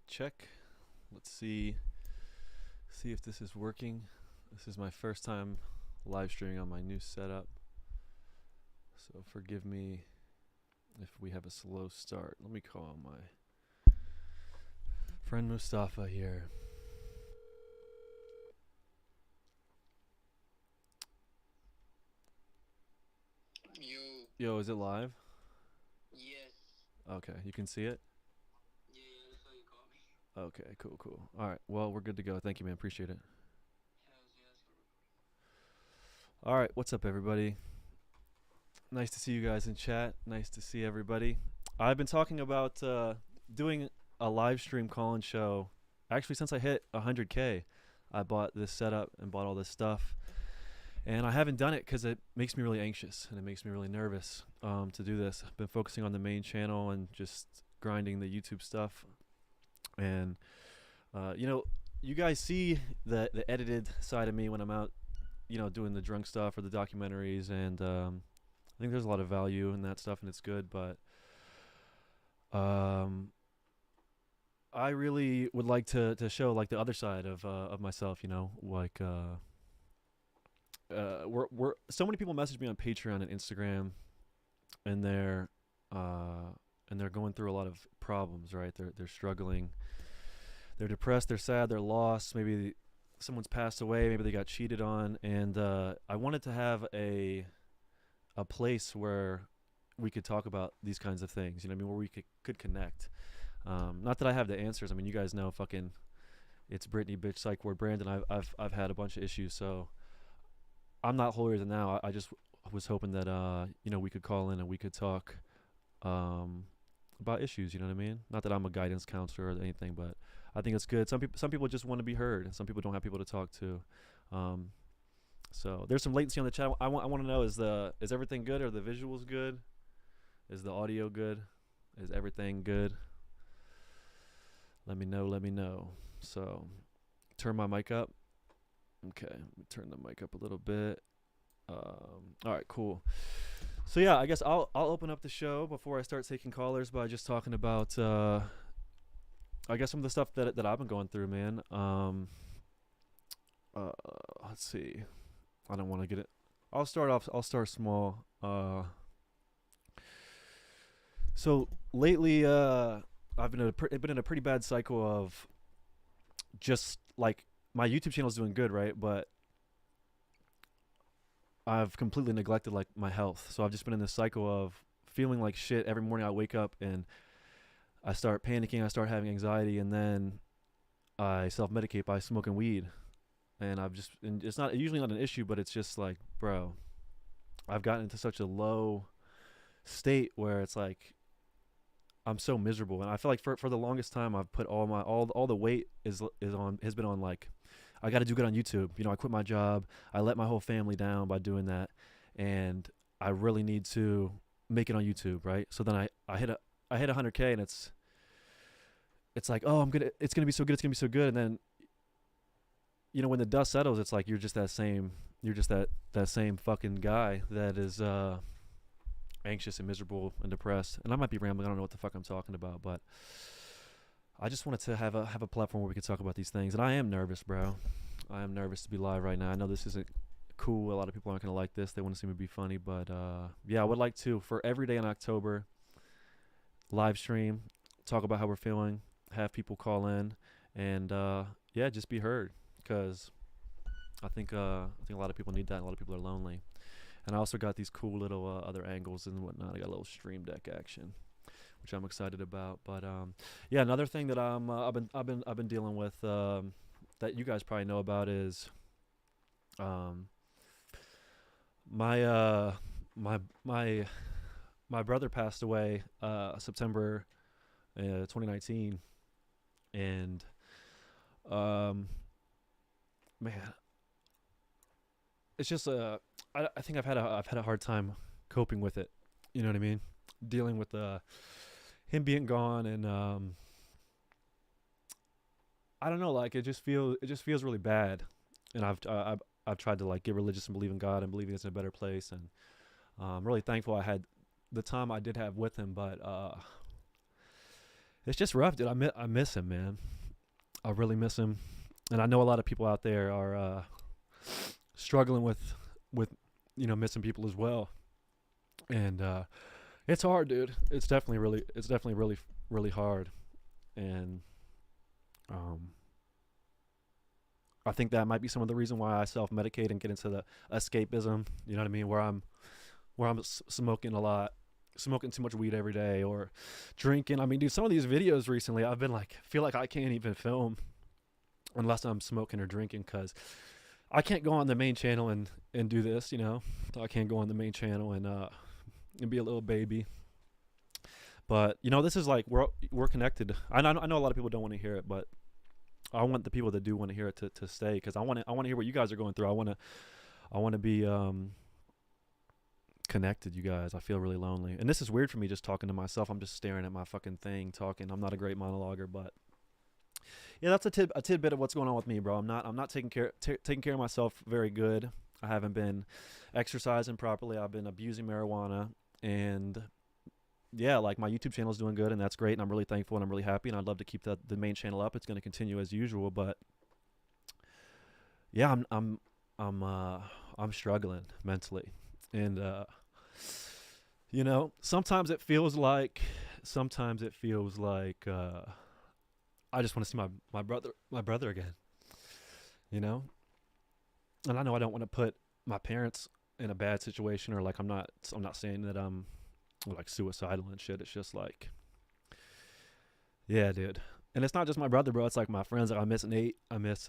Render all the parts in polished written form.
check. Let's see if this is working. This is my first time live streaming on my new setup, so forgive me if we have a slow start. Let me call my friend Mustafa here. Yo, is it live? Yes. Okay, you can see it? Yeah, yeah, that's how you call me. Okay, cool. Alright, well, we're good to go. Thank you, man. Appreciate it. Hells yes, we're recording. Alright, what's up, everybody? Nice to see you guys in chat. Nice to see everybody. I've been talking about doing a live stream call-in show. Actually, since I hit 100K, I bought this setup and bought all this stuff. And I haven't done it because it makes me really anxious and it makes me really nervous to do this. I've been focusing on the main channel and just grinding the YouTube stuff. And, you guys see the edited side of me when I'm out, doing the drunk stuff or the documentaries. And I think there's a lot of value in that stuff and it's good. But um, I really would like to show like the other side of myself, we're so many people message me on Patreon and Instagram, and they're going through a lot of problems, right? They're struggling, they're depressed, they're sad, they're lost. Maybe someone's passed away, maybe they got cheated on, and I wanted to have a place where we could talk about these kinds of things. You know what I mean? Where we could connect. Not that I have the answers. I mean, you guys know, fucking, it's Brittany, bitch, psych ward, Brandon. I've had a bunch of issues, so I'm not holier than thou. I just was hoping that we could call in and we could talk about issues. You know what I mean? Not that I'm a guidance counselor or anything, but I think it's good. Some people just want to be heard, and some people don't have people to talk to. Um, so there's some latency on the chat. I want to know, is everything good? Are the visuals good? Is the audio good? Is everything good? Let me know. So turn my mic up. Okay, let me turn the mic up a little bit. All right, cool. So yeah, I guess I'll open up the show before I start taking callers by just talking about I guess some of the stuff that I've been going through, man. Uh, let's see. I don't want to get it. I'll start small. So lately, I've been in a pretty bad cycle of just like my YouTube channel is doing good, right? But I've completely neglected like my health. So I've just been in this cycle of feeling like shit every morning. I wake up and I start panicking. I start having anxiety, and then I self-medicate by smoking weed. And it's not usually not an issue, but it's just like, bro, I've gotten into such a low state where it's like I'm so miserable, and I feel like for the longest time I've put all the weight has been on like I got to do good on YouTube. I quit my job. I let my whole family down by doing that, and I really need to make it on YouTube, right? So then I hit 100K, and it's like, oh, it's gonna be so good, and then when the dust settles, it's like you're just that same fucking guy that is anxious and miserable and depressed. And I might be rambling. I don't know what the fuck I'm talking about, but I just wanted to have a platform where we could talk about these things. And I am nervous, bro. I am nervous to be live right now. I know this isn't cool. A lot of people aren't gonna like this. They want to see me be funny, but yeah, I would like to, for every day in October, live stream, talk about how we're feeling, have people call in, and yeah, just be heard. Because I think a lot of people need that. And a lot of people are lonely. And I also got these cool little other angles and whatnot. I got a little stream deck action, which I'm excited about. But yeah, another thing that I've been dealing with that you guys probably know about is um, my my my my brother passed away September 2019, and um, man, it's just I think I've had a hard time coping with it. You know what I mean? Dealing with him being gone, and I don't know, like it just feels really bad. And I've tried to like get religious and believe in God and believing it's in a better place, and I'm really thankful I had the time I did have with him. But It's just rough, dude. I miss him, man. I really miss him, and I know a lot of people out there are struggling with missing people as well. And it's hard, dude. It's definitely really hard. And um, I think that might be some of the reason why I self medicate and get into the escapism. You know what I mean? Where I'm smoking a lot, smoking too much weed every day, or drinking. I mean, dude, some of these videos recently, I've been like, feel like I can't even film unless I'm smoking or drinking, because I can't go on the main channel and do this. I can't go on the main channel and be a little baby. But this is like we're connected. I know a lot of people don't want to hear it, but I want the people that do want to hear it to stay, because I want to hear what you guys are going through. I want to be connected, you guys. I feel really lonely, and this is weird for me just talking to myself. I'm just staring at my fucking thing talking. I'm not a great monologuer, but yeah, that's a tidbit of what's going on with me, bro. I'm not taking care of myself very good. I haven't been exercising properly. I've been abusing marijuana, and yeah, like my YouTube channel is doing good, and that's great, and I'm really thankful, and I'm really happy, and I'd love to keep the main channel up. It's going to continue as usual, but yeah, I'm struggling mentally, and sometimes it feels like I just want to see my brother again, you know, and I know I don't want to put my parents in a bad situation, or like I'm not saying that I'm like suicidal and shit. It's just like, yeah, dude. And it's not just my brother, bro. It's like my friends. Like I miss Nate. I miss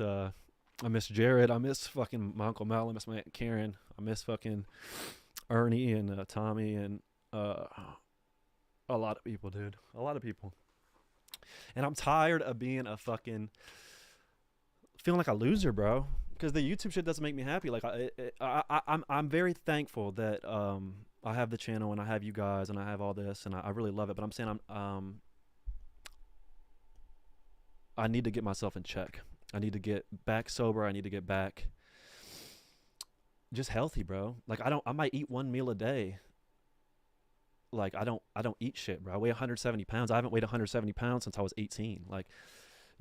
Jared. I miss fucking my Uncle Mel. I miss my Aunt Karen. I miss fucking Ernie and Tommy and uh, a lot of people, dude. A lot of people. And I'm tired of being a fucking feeling like a loser, bro. Because the YouTube shit doesn't make me happy. Like I'm very thankful that I have the channel and I have you guys and I have all this and I really love it. But I'm saying I need to get myself in check. I need to get back sober. I need to get back just healthy, bro. Like I might eat one meal a day. Like I don't eat shit, bro. I weigh 170 pounds. I haven't weighed 170 pounds since I was 18. Like,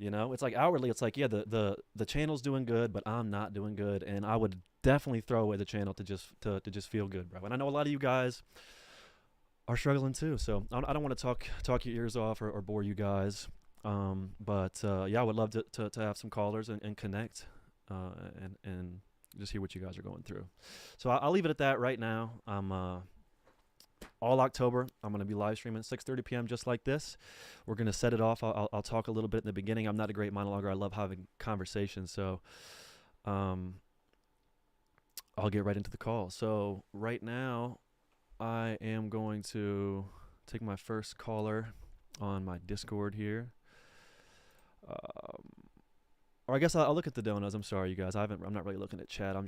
it's like outwardly, it's like, yeah, the channel's doing good, but I'm not doing good, and I would definitely throw away the channel to just feel good, bro. And I know a lot of you guys are struggling too, so I don't want to talk your ears off or bore you guys. But yeah, I would love to have some callers and connect, and just hear what you guys are going through. So I'll leave it at that right now. I'm all October, I'm going to be live streaming at 6:30 p.m. just like this. We're going to set it off. I'll talk a little bit in the beginning. I'm not a great monologuer. I love having conversations, so I'll get right into the call. So right now, I am going to take my first caller on my Discord here. Or I guess I'll look at the donos. I'm sorry, you guys. I'm not really looking at chat. I'm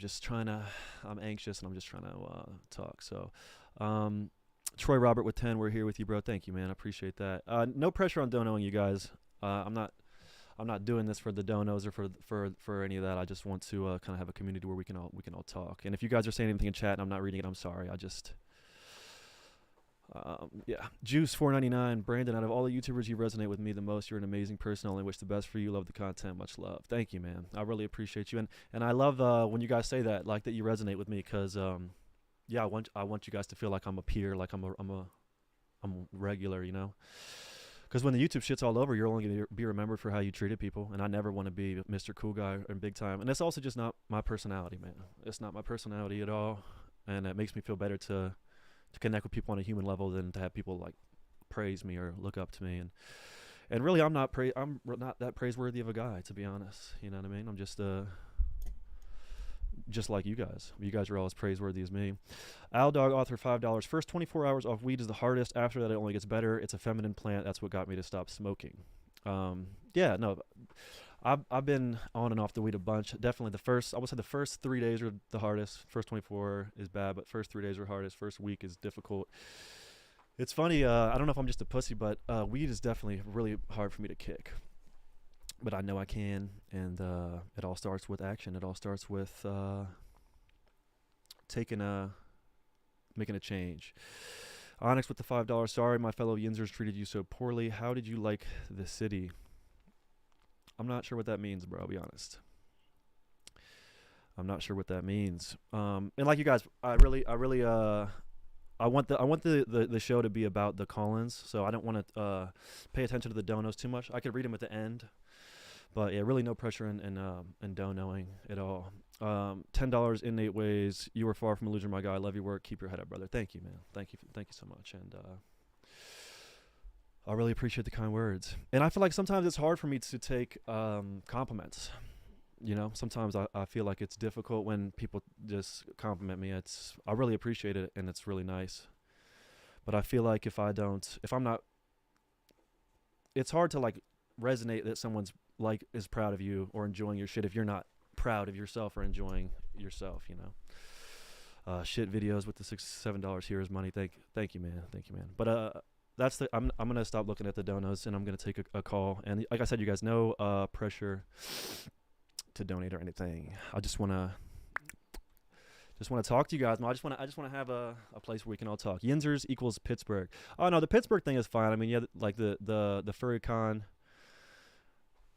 anxious and I'm just trying to talk. So, Troy Robert with 10, we're here with you, bro. Thank you, man. I appreciate that. No pressure on donoing, you guys. I'm not doing this for the donos or for any of that. I just want to kind of have a community where we can all talk. And if you guys are saying anything in chat and I'm not reading it, I'm sorry. I just yeah. Juice 499, Brandon. Out of all the YouTubers, you resonate with me the most. You're an amazing person. I only wish the best for you. Love the content. Much love. Thank you, man. I really appreciate you. And I love when you guys say that, like that you resonate with me, because yeah, I want you guys to feel like I'm a peer, like I'm regular, Because when the YouTube shit's all over, you're only going to be remembered for how you treated people, and I never want to be Mr. Cool Guy and big time. And that's also just not my personality, man. It's not my personality at all, and it makes me feel better to connect with people on a human level than to have people like praise me or look up to me. And really, I'm not that praiseworthy of a guy, to be honest. You know what I mean? I'm just like you guys. You guys are all as praiseworthy as me. Al Dog Author, $5. First 24 hours off weed is the hardest. After that, it only gets better. It's a feminine plant. That's what got me to stop smoking. Yeah, no, I've been on and off the weed a bunch. Definitely I would say the first 3 days are the hardest. First 24 is bad, but first 3 days are hardest. First week is difficult. It's funny. I don't know if I'm just a pussy, but weed is definitely really hard for me to kick. But I know I can, and it all starts with action. It all starts with making a change. Onyx with the $5. Sorry, my fellow Yinzers treated you so poorly. How did you like the city? I'm not sure what that means, bro. I'll be honest. I'm not sure what that means. And like you guys, I want the show to be about the call-ins, so I don't want to pay attention to the donos too much. I could read them at the end, but yeah, really no pressure in donoing at all. $10 in 8 ways. You were far from a loser, my guy. I love your work. Keep your head up, brother. Thank you, man. Thank you so much. And I really appreciate the kind words. And I feel like sometimes it's hard for me to take compliments. You know, sometimes I feel like it's difficult when people just compliment me. I really appreciate it, and it's really nice. But I feel like if I'm not, it's hard to like resonate that someone's like is proud of you or enjoying your shit if you're not proud of yourself or enjoying yourself. You know, shit videos with the $6-7 here is money. Thank you, man. But I'm gonna stop looking at the donos and I'm gonna take a call. And like I said, you guys, no pressure to donate or anything. I just wanna talk to you guys. I just wanna have a place where we can all talk. Yinzers equals Pittsburgh. Oh no, the Pittsburgh thing is fine. I mean, yeah, like the furry con.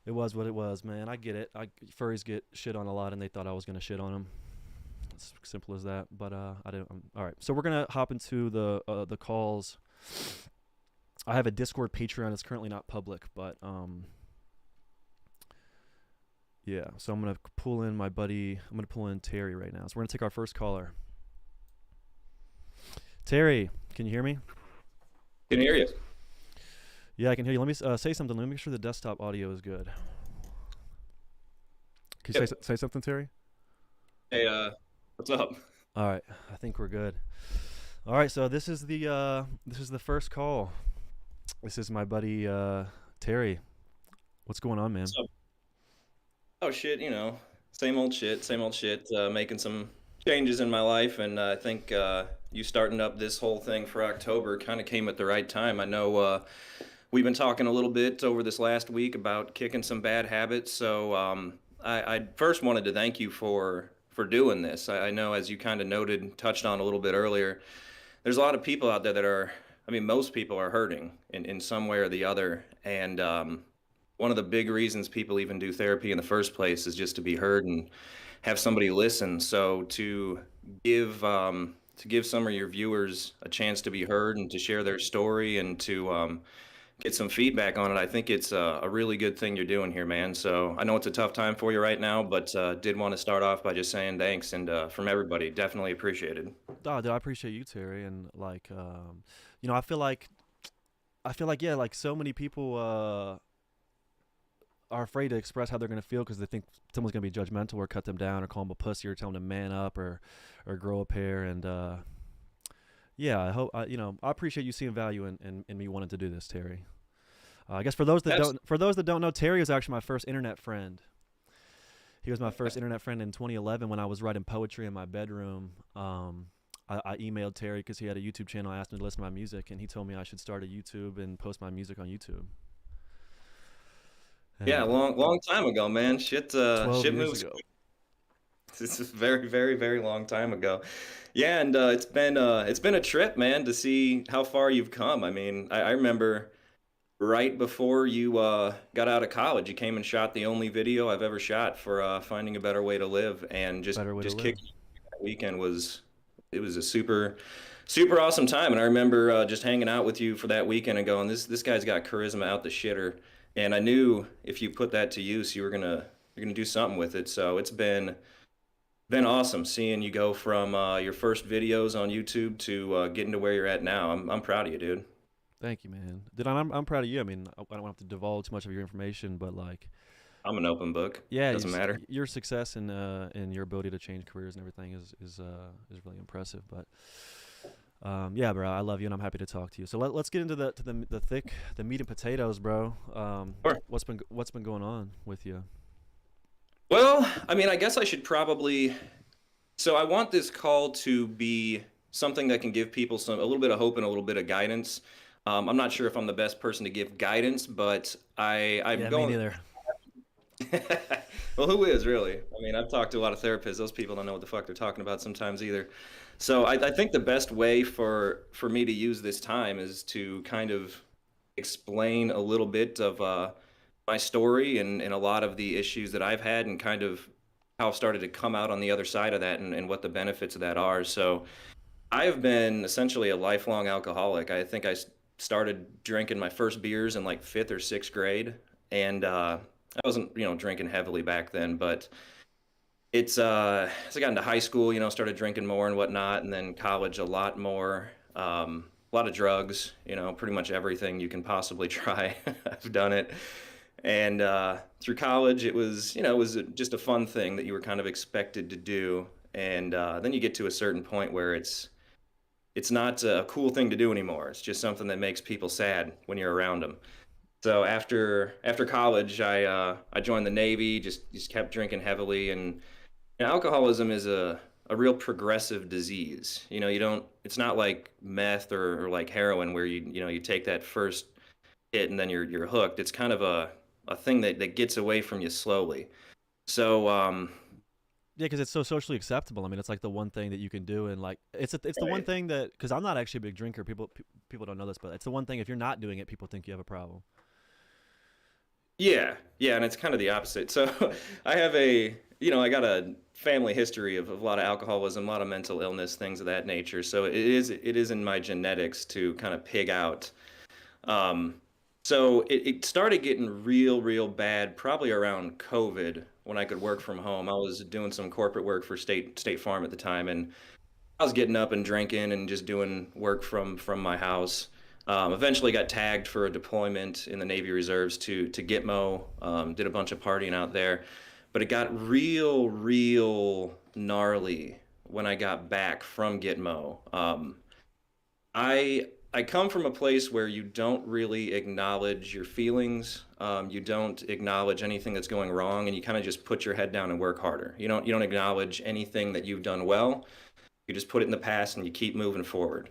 It was what it was, man. I get it. Furries get shit on a lot, and they thought I was gonna shit on them. It's simple as that. But I didn't. All right, so we're gonna hop into the calls. I have a Discord Patreon. It's currently not public, but yeah. So I'm gonna pull in my buddy. I'm gonna pull in Terry right now. So we're gonna take our first caller. Terry, can you hear me? Can hear you. Yeah, I can hear you. Let me say something. Let me make sure the desktop audio is good. Can you say something, Terry? Hey, what's up? All right, I think we're good. All right, so this is the first call. This is my buddy Terry. What's going on, man? What's up? Oh shit, you know, same old shit, same old shit. Making some changes in my life, and I think you starting up this whole thing for October kind of came at the right time. I know we've been talking a little bit over this last week about kicking some bad habits, so I first wanted to thank you for doing this. I know, as you kind of noted, touched on a little bit earlier, there's a lot of people out there that are, I mean, most people are hurting in some way or the other. And one of the big reasons people even do therapy in the first place is just to be heard and have somebody listen. So to give some of your viewers a chance to be heard and to share their story and to get some feedback on it, I think it's a really good thing you're doing here, man. So I know it's a tough time for you right now, but did want to start off by just saying thanks, and from everybody, definitely appreciated. Oh, dude, I appreciate you, Terry, and like, you know, I feel like yeah, like so many people are afraid to express how they're gonna feel because they think someone's gonna be judgmental or cut them down or call them a pussy or tell them to man up or grow a pair. And yeah, I hope you know, I appreciate you seeing value in me wanting to do this, Terry. I guess for those that don't know, Terry was actually my first internet friend. He was my first internet friend in 2011 when I was writing poetry in my bedroom. I emailed Terry because he had a YouTube channel. I asked him to listen to my music, and he told me I should start a YouTube and post my music on YouTube. And Yeah, long time ago, man. 12 Shit years moves. ago. This is very, very, very long time ago. Yeah, and it's been a trip, man, to see how far you've come. I mean, I remember right before you got out of college, you came and shot the only video I've ever shot for finding a better way to live, and Better way to just live. kicking that weekend was it was a super awesome time. And I remember just hanging out with you for that weekend and going, this guy's got charisma out the shitter. And I knew if you put that to use, you're gonna do something with it. So it's been awesome seeing you go from your first videos on YouTube to getting to where you're at now. I'm proud of you, dude. Thank you, man. Dude, I'm proud of you. I mean, I don't have to divulge too much of your information, but like, I'm an open book. yeah, Doesn't matter. your success and your ability to change careers and everything is really impressive. But yeah, bro, I love you and I'm happy to talk to you. So let's get into the meat and potatoes, bro. Sure. What's been going on with you? Well, I mean, I guess I should probably. So I want this call to be something that can give people a little bit of hope and a little bit of guidance. I'm not sure if I'm the best person to give guidance, but I'm Yeah, me going. neither. Well, who is really? I mean, I've talked to a lot of therapists. Those people don't know what the fuck they're talking about sometimes either. So I think the best way for me to use this time is to kind of explain a little bit of my story and a lot of the issues that I've had and kind of how I've started to come out on the other side of that and what the benefits of that are. So I have been essentially a lifelong alcoholic. I think started drinking my first beers in like fifth or sixth grade, and I wasn't, drinking heavily back then, but as I got into high school, started drinking more and whatnot, and then college a lot more. A lot of drugs, pretty much everything you can possibly try. I've done it. And through college, it was just a fun thing that you were kind of expected to do. And then you get to a certain point where it's not a cool thing to do anymore. It's just something that makes people sad when you're around them. So after college, I joined the Navy. Just kept drinking heavily, and alcoholism is a real progressive disease. You don't. It's not like meth or like heroin where you take that first hit and then you're hooked. It's kind of a thing that gets away from you slowly. So Yeah, because it's so socially acceptable. I mean, it's like the one thing that you can do, and like it's the one right. thing that because I'm not actually a big drinker. People don't know this, but it's the one thing if you're not doing it, people think you have a problem. Yeah, yeah, and it's kind of the opposite. So I got a family history of a lot of alcoholism, a lot of mental illness, things of that nature. So it is in my genetics to kind of pig out. Um, so it started getting real bad probably around COVID when I could work from home. I was doing some corporate work for State Farm at the time, and I was getting up and drinking and just doing work from my house. Eventually got tagged for a deployment in the Navy Reserves to Gitmo. Did a bunch of partying out there, but it got real gnarly when I got back from Gitmo. I come from a place where you don't really acknowledge your feelings. You don't acknowledge anything that's going wrong, and you kind of just put your head down and work harder. You don't acknowledge anything that you've done well. You just put it in the past and you keep moving forward.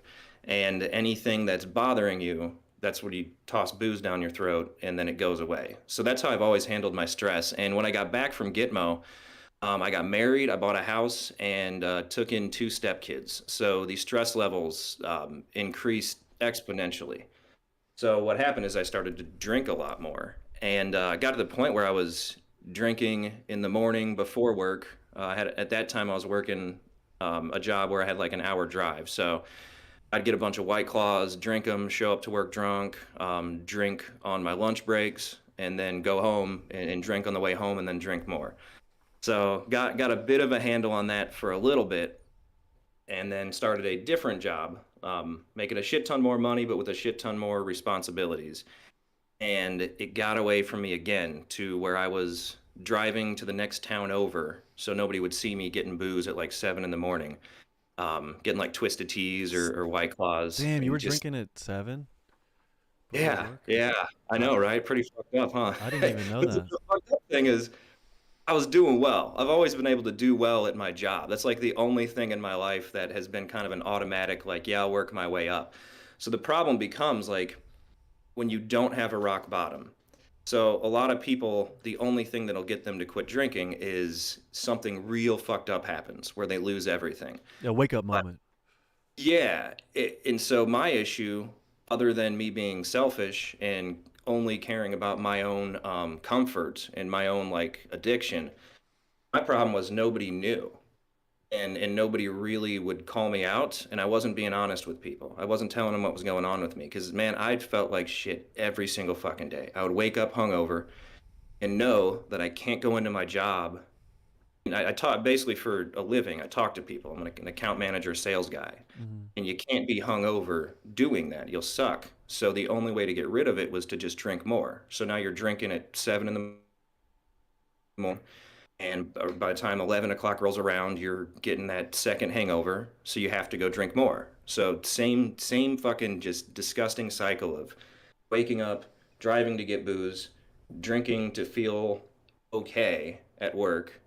And anything that's bothering you, that's when you toss booze down your throat and then it goes away. So that's how I've always handled my stress. And when I got back from Gitmo, I got married, I bought a house, and took in two stepkids. So the stress levels increased exponentially. So what happened is I started to drink a lot more, and I got to the point where I was drinking in the morning before work. At that time I was working a job where I had like an hour drive, so I'd get a bunch of White Claws, drink them, show up to work drunk, drink on my lunch breaks, and then go home and drink on the way home, and then drink more. So got a bit of a handle on that for a little bit, and then started a different job, making a shit ton more money, but with a shit ton more responsibilities. And it got away from me again to where I was driving to the next town over, so nobody would see me getting booze at like 7 in the morning, getting like twisted teas or White Claws, Damn, you and were just drinking at 7 before yeah, work. yeah, I I know, right? Pretty fucked up, huh? I didn't But even know the that. fucked up thing is, I was doing well. I've always been able to do well at my job. That's like the only thing in my life that has been kind of an automatic, like, yeah, I'll work my way up. So the problem becomes like when you don't have a rock bottom. So a lot of people, the only thing that'll get them to quit drinking is something real fucked up happens where they lose everything. Yeah, wake up But moment. yeah, and so my issue, other than me being selfish and only caring about my own comfort and my own like addiction, my problem was nobody knew, and nobody really would call me out, and I wasn't being honest with people. I wasn't telling them what was going on with me because man, I felt like shit every single fucking day. I would wake up hungover and know that I can't go into my job. And I talk basically for a living. I talk to people. I'm an account manager, sales guy, Hmm. and you can't be hungover doing that. You'll suck. So the only way to get rid of it was to just drink more. So now you're drinking at 7 in the morning, and by the time 11 o'clock rolls around, you're getting that second hangover. So you have to go drink more. So same fucking just disgusting cycle of waking up, driving to get booze, drinking to feel okay at work,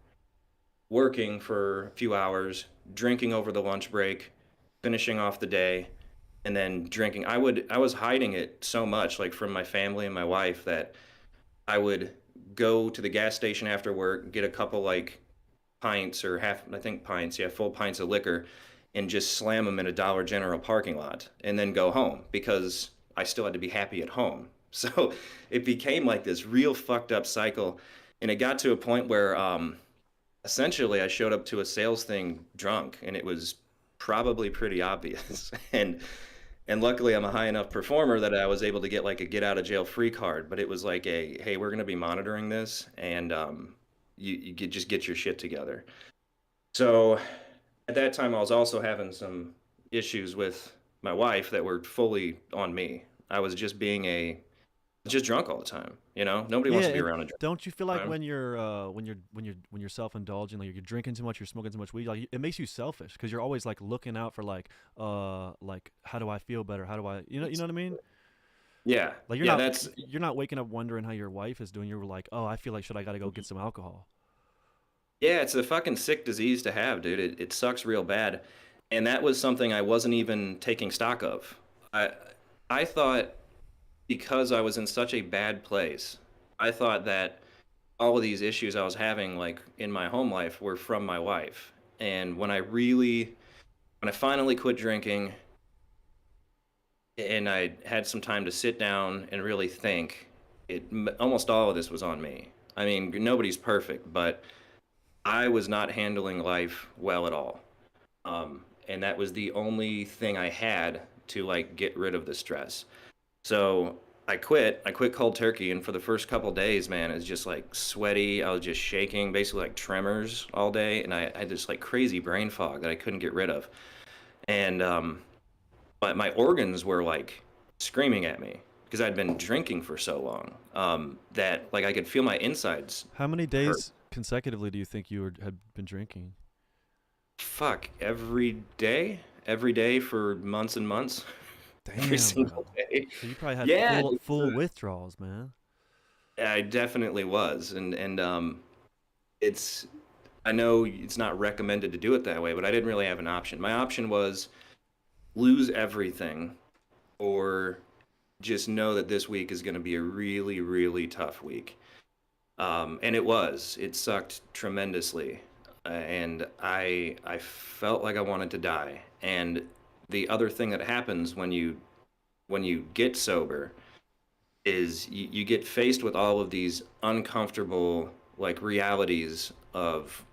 working for a few hours, drinking over the lunch break, finishing off the day, and then drinking. I was hiding it so much, like from my family and my wife, that I would go to the gas station after work, get a couple like pints or half, I think pints, yeah, full pints of liquor, and just slam them in a Dollar General parking lot and then go home because I still had to be happy at home. So it became like this real fucked up cycle. And it got to a point where essentially I showed up to a sales thing drunk and it was probably pretty obvious. And luckily I'm a high enough performer that I was able to get like a get out of jail free card, but it was like a hey, we're going to be monitoring this and just get your shit together. So at that time, I was also having some issues with my wife that were fully on me. I was just being just drunk all the time. You know, nobody Yeah, wants to be and around a drunk don't you feel like time. when you're self indulging, like you're drinking too much, you're smoking too much weed, like it makes you selfish because you're always like looking out for like how do I feel better? How do I you know what I mean? Yeah, Like yeah, that's you're not waking up wondering how your wife is doing. You're like, oh, I feel like should I got to go get some alcohol? yeah, it's a fucking sick disease to have, dude. It sucks real bad, and that was something I wasn't even taking stock of. I I thought because I was in such a bad place, I thought that all of these issues I was having like in my home life were from my wife. And when I finally quit drinking and I had some time to sit down and really think, almost all of this was on me. I mean, nobody's perfect, but I was not handling life well at all. And that was the only thing I had to like get rid of the stress. So I quit. I quit cold turkey, and for the first couple days, man, it was just like sweaty. I was just shaking, basically like tremors all day, and I had this like crazy brain fog that I couldn't get rid of. And but my organs were like screaming at me because I'd been drinking for so long that like I could feel my insides How many hurt. days consecutively do you think had been drinking? Fuck, every day for months and months, every Damn, single bro. day. So you probably had Yeah, full withdrawals, man. I definitely was, and it's I know it's not recommended to do it that way, but I didn't really have an option. My option was lose everything or just know that this week is going to be a really, really tough week. And it was. It sucked tremendously, and I felt like I wanted to die. And the other thing that happens when you get sober is you get faced with all of these uncomfortable like realities of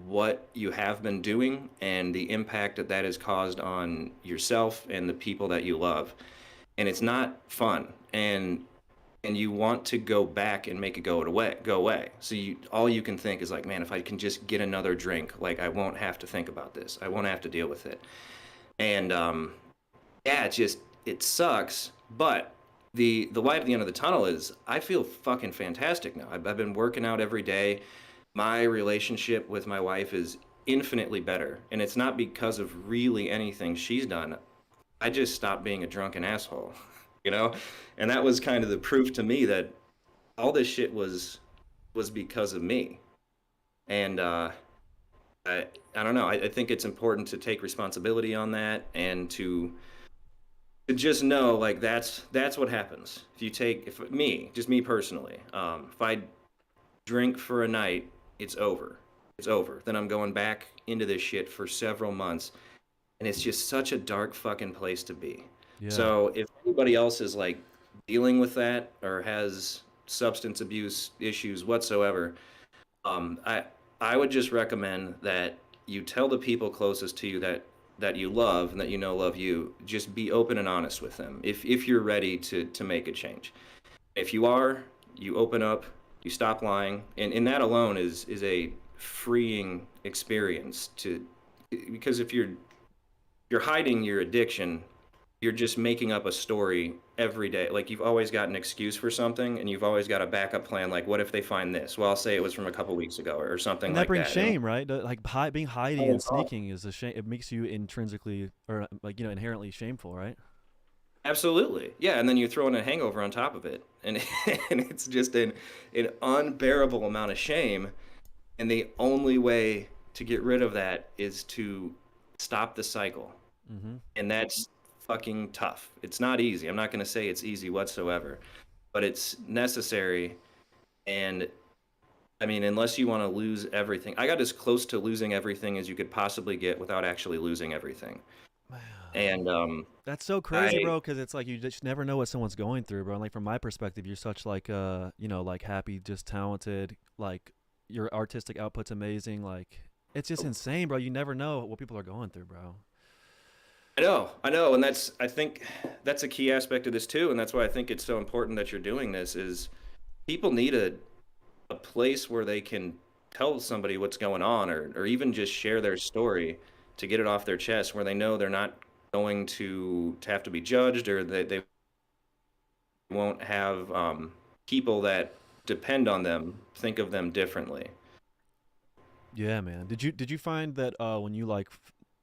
what you have been doing and the impact that that has caused on yourself and the people that you love, and it's not fun, and you want to go back and make it go away. So all you can think is like, man, if I can just get another drink, like I won't have to think about this, I won't have to deal with it. And yeah, it sucks, but the light at the end of the tunnel is I feel fucking fantastic now. I've been working out every day. My relationship with my wife is infinitely better, and it's not because of really anything she's done. I just stopped being a drunken asshole, you know? And that was kind of the proof to me that all this shit was because of me. And I don't know. I think it's important to take responsibility on that and to just know like that's what happens if you take if me just me personally if I drink for a night, it's over. It's over. Then I'm going back into this shit for several months, and it's just such a dark fucking place to be. Yeah. So if anybody else is like dealing with that or has substance abuse issues whatsoever, I would just recommend that you tell the people closest to you that you love and that you know love you. Just be open and honest with them. If you're ready to make a change, if you are, you open up, you stop lying, and that alone is a freeing experience to because if you're hiding your addiction, you're just making up a story every day. Like you've always got an excuse for something, and you've always got a backup plan. Like, what if they find this? Well, I'll say it was from a couple weeks ago, or something And that like brings that. And shame, right? Like being hiding and oh, sneaking is a shame. It makes you intrinsically or like inherently shameful, right? absolutely, yeah. And then you throw in a hangover on top of it, and and it's just an unbearable amount of shame. And the only way to get rid of that is to stop the cycle. Mm-hmm. And that's fucking tough. It's not easy. I'm not going to say it's easy whatsoever, but it's necessary And I mean, unless you want to lose everything, I got as close to losing everything as you could possibly get without actually losing everything. Man, And that's so I crazy, bro. Because it's like you just never know what someone's going through, bro. And like from my perspective, you're such like you know, like happy, just talented. Like your artistic output's amazing. Like it's just insane, bro. You never know what people are going through, bro. I know, and that's I think that's a key aspect of this too, and that's why I think it's so important that you're doing this is people need a place where they can tell somebody what's going on or even just share their story to get it off their chest where they know they're not going to have to be judged or they won't have people that depend on them think of them differently. Yeah, man. Did you find that when you like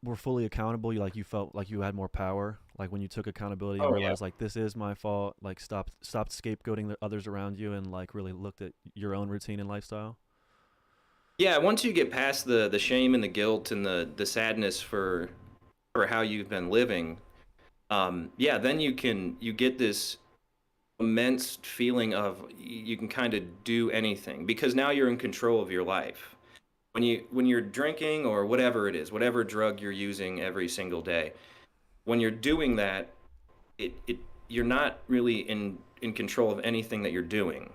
were fully accountable, you felt like you had more power? Like when you took accountability and Oh yeah. realized like this is my fault, like stopped scapegoating the others around you and like really looked at your own routine and lifestyle? Yeah, once you get past the shame and the guilt and the sadness for how you've been living, yeah, then you get this immense feeling of you can kind of do anything because now you're in control of your life. When you're drinking or whatever it is, whatever drug you're using every single day, when you're doing that, it you're not really in control of anything that you're doing.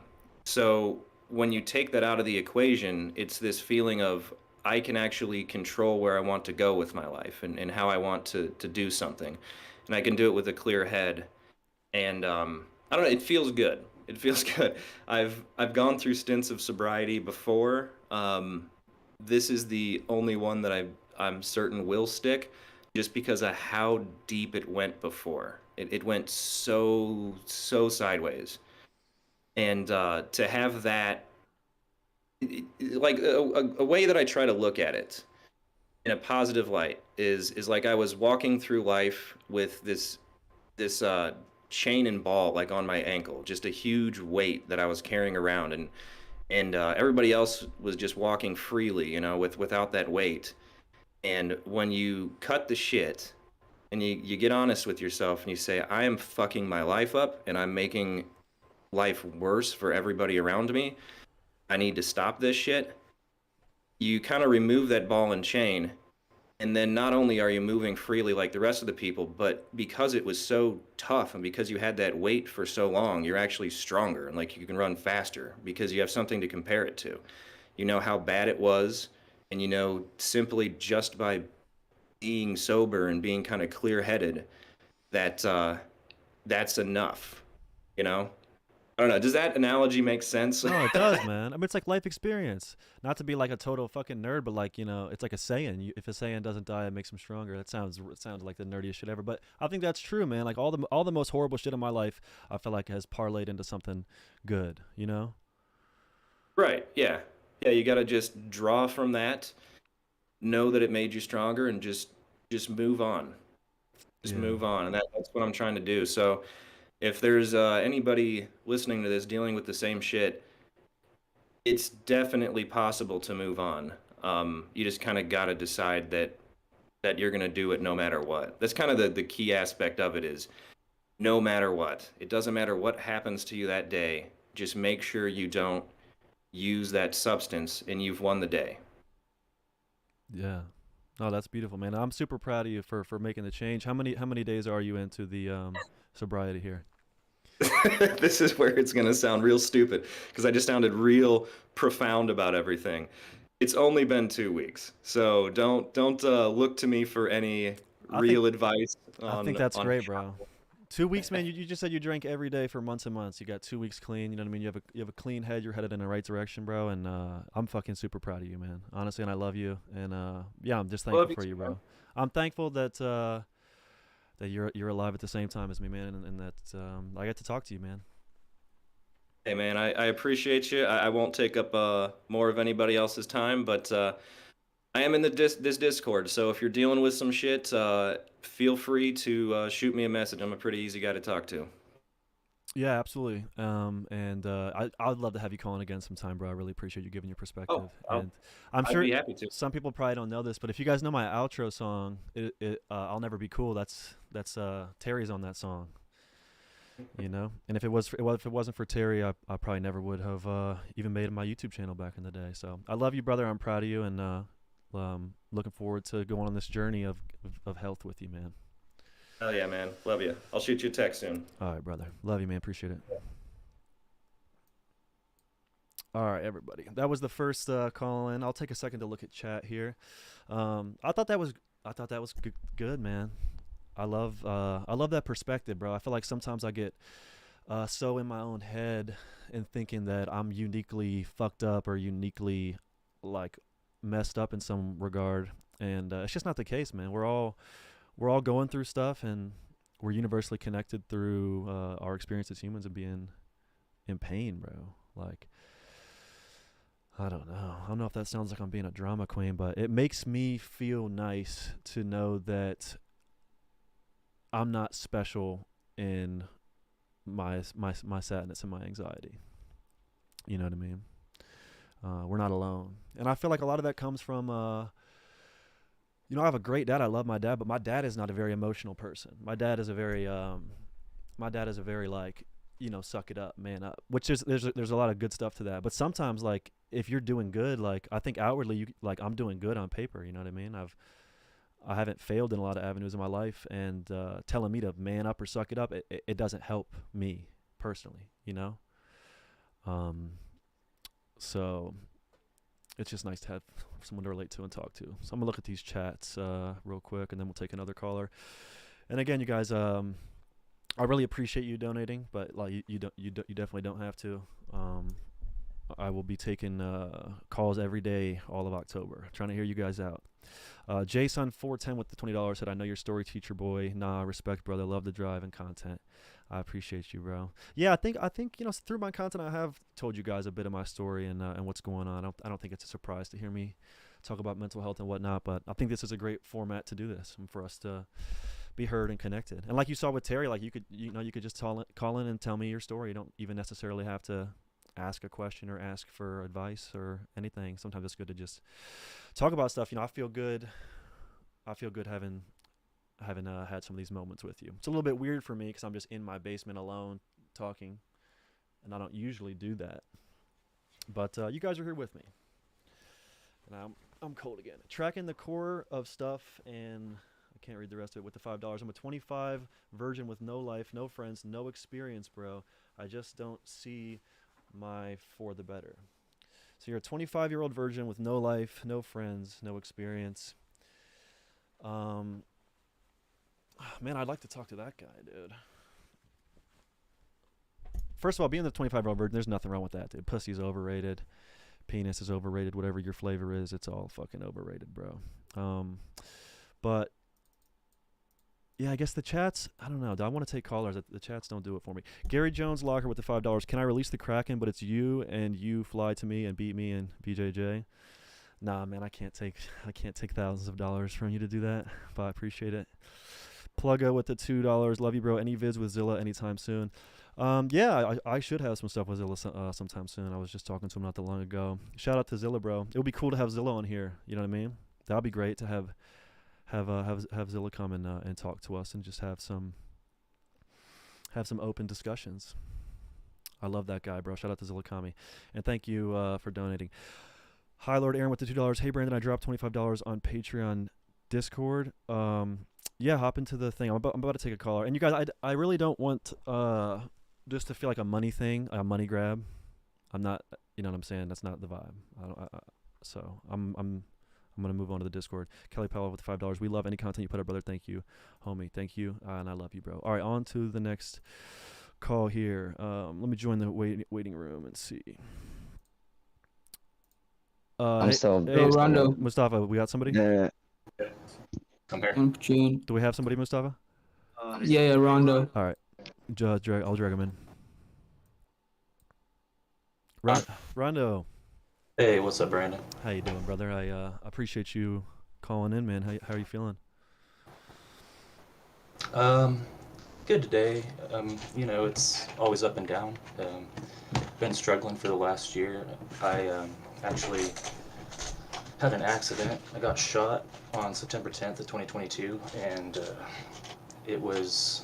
So when you take that out of the equation, it's this feeling of I can actually control where I want to go with my life and how I want to do something. And I can do it with a clear head. And I don't know, it feels good. It feels good. I've gone through stints of sobriety before. This is the only one that I'm certain will stick just because of how deep it went before. It went so sideways. And to have that, like a way that I try to look at it in a positive light is like I was walking through life with this chain and ball like on my ankle, just a huge weight that I was carrying around, and everybody else was just walking freely, you know, without that weight. And when you cut the shit and you get honest with yourself and you say, I am fucking my life up and I'm making life worse for everybody around me. I need to stop this shit. You kind of remove that ball and chain. And then not only are you moving freely like the rest of the people, but because it was so tough and because you had that weight for so long, you're actually stronger and like you can run faster because you have something to compare it to. You know how bad it was, and you know simply just by being sober and being kind of clear-headed that that's enough, you know? I don't know. Does that analogy make sense? No, it does, man. I mean, it's like life experience. Not to be like a total fucking nerd, but like it's like a saying. If a saying doesn't die, it makes him stronger. It sounds like the nerdiest shit ever. But I think that's true, man. Like all the most horrible shit in my life, I feel like has parlayed into something good. You know? Right. Yeah. Yeah, you got to just draw from that, know that it made you stronger and just move on. Just Yeah. move on. And that's what I'm trying to do. So, if there's anybody listening to this dealing with the same shit, it's definitely possible to move on. You just kind of got to decide that you're going to do it no matter what. That's kind of the key aspect of it is no matter what. It doesn't matter what happens to you that day. Just make sure you don't use that substance and you've won the day. Yeah. Oh, that's beautiful, man. I'm super proud of you for making the change. How many days are you into the sobriety here? This is where it's going to sound real stupid because I just sounded real profound about everything. It's only been 2 weeks, so don't look to me for any I think real advice I think that's on great, bro. 2 weeks, man. You just said you drank every day for months and months. You got 2 weeks clean. You know what I mean? You have a clean head. You're headed in the right direction, bro. And I'm fucking super proud of you, man. Honestly, and I love you. And yeah, I'm just thankful love you for too, you, man. bro. I'm thankful that you're alive at the same time as me, man, and that I got to talk to you, man. Hey man, I appreciate you. I won't take up more of anybody else's time, but I am in this Discord, so if you're dealing with some shit, feel free to shoot me a message. I'm a pretty easy guy to talk to. Yeah, absolutely. And I'd love to have you calling again sometime, bro. I really appreciate you giving your Oh, perspective. And I'm I'd sure be happy to. some people probably don't know this, but if you guys know my outro song, I'll never be cool. That's Terry's on that song. You know, and if it wasn't for Terry, I probably never would have even made my YouTube channel back in the day. So I love you, brother. I'm proud of you, and looking forward to going on this journey of health with you, man. Hell yeah, man. Love you. I'll shoot you a text soon. All right, brother. Love you, man. Appreciate it. All right, everybody. That was the first call in. I'll take a second to look at chat here. I thought that was good, man. I love that perspective, bro. I feel like sometimes I get so in my own head and thinking that I'm uniquely fucked up or uniquely like messed up in some regard, and it's just not the case, man. We're all going through stuff, and we're universally connected through our experience as humans and being in pain, bro. Like, I don't know. I don't know if that sounds like I'm being a drama queen, but it makes me feel nice to know that I'm not special in my sadness and my anxiety. You know what I mean? We're not alone, and I feel like a lot of that comes from. I have a great dad. I love my dad, but my dad is not a very emotional person. My dad is a very like, suck it up, man up. Which is there's a lot of good stuff to that. But sometimes like if you're doing good, like I think outwardly you like I'm doing good on paper. You know what I mean? I haven't failed in a lot of avenues in my life, and telling me to man up or suck it up, it doesn't help me personally. So it's just nice to have someone to relate to and talk to. So I'm gonna look at these chats real quick, and then we'll take another caller. And again, you guys, I really appreciate you donating, but like you definitely don't have to. I will be taking calls every day all of October, trying to hear you guys out. Jason410 with the $20 said, "I know your story, teacher boy. Nah, respect, brother. Love the drive and content. I appreciate you, bro. Yeah, I think through my content, I have told you guys a bit of my story and what's going on. I don't think it's a surprise to hear me talk about mental health and whatnot, but I think this is a great format to do this and for us to be heard and connected. And like you saw with Terry, like you could just call in and tell me your story. You don't even necessarily have to ask a question or ask for advice or anything. Sometimes it's good to just talk about stuff. I feel good. Having had some of these moments with you. It's a little bit weird for me because I'm just in my basement alone talking, and I don't usually do that. But you guys are here with me, and I'm cold again. Tracking the core of stuff, and I can't read the rest of it with the $5. I'm a 25 virgin with no life, no friends, no experience, bro. I just don't see my for the better. So you're a 25-year-old virgin with no life, no friends, no experience. Man, I'd like to talk to that guy, dude. First of all, being the 25-year-old virgin, there's nothing wrong with that, dude. Pussy's overrated. Penis is overrated. Whatever your flavor is, it's all fucking overrated, bro. But yeah, I guess the chats, I don't know. I want to take callers. The chats don't do it for me. Gary Jones Locker with the $5. Can I release the Kraken, but it's you and you fly to me and beat me and BJJ? Nah, man, I can't take thousands of dollars from you to do that, but I appreciate it. Pluggo with the $2. Love you, bro. Any vids with Zilla anytime soon? Yeah, I should have some stuff with Zilla sometime soon. I was just talking to him not that long ago. Shout out to Zilla, bro. It would be cool to have Zilla on here. You know what I mean? That would be great to have Zilla come and talk to us and just have some open discussions. I love that guy, bro. Shout out to Zilla Kami, and thank you for donating. Hi, Lord Aaron with the $2. Hey, Brandon, I dropped $25 on Patreon Discord. Yeah, hop into the thing. I'm about to take a caller. And you guys, I really don't want just to feel like a money thing, a money grab. I'm not, you know what I'm saying? That's not the vibe. So I'm gonna move on to the Discord. Kelly Powell with the $5. We love any content you put up, brother. Thank you, homie. Thank you, and I love you, bro. All right, on to the next call here. Let me join the waiting room and see. I'm still. Hey, Rondo. Mustafa, we got somebody? Yeah. Compare. June. Do we have somebody, Mustafa? Yeah, Rondo. All right, I'll drag him in. Rondo. Hey, what's up, Brandon? How you doing, brother? I appreciate you calling in, man. How are you feeling? Good today. It's always up and down. Been struggling for the last year. I actually had an accident. I got shot on September 10th of 2022, and it was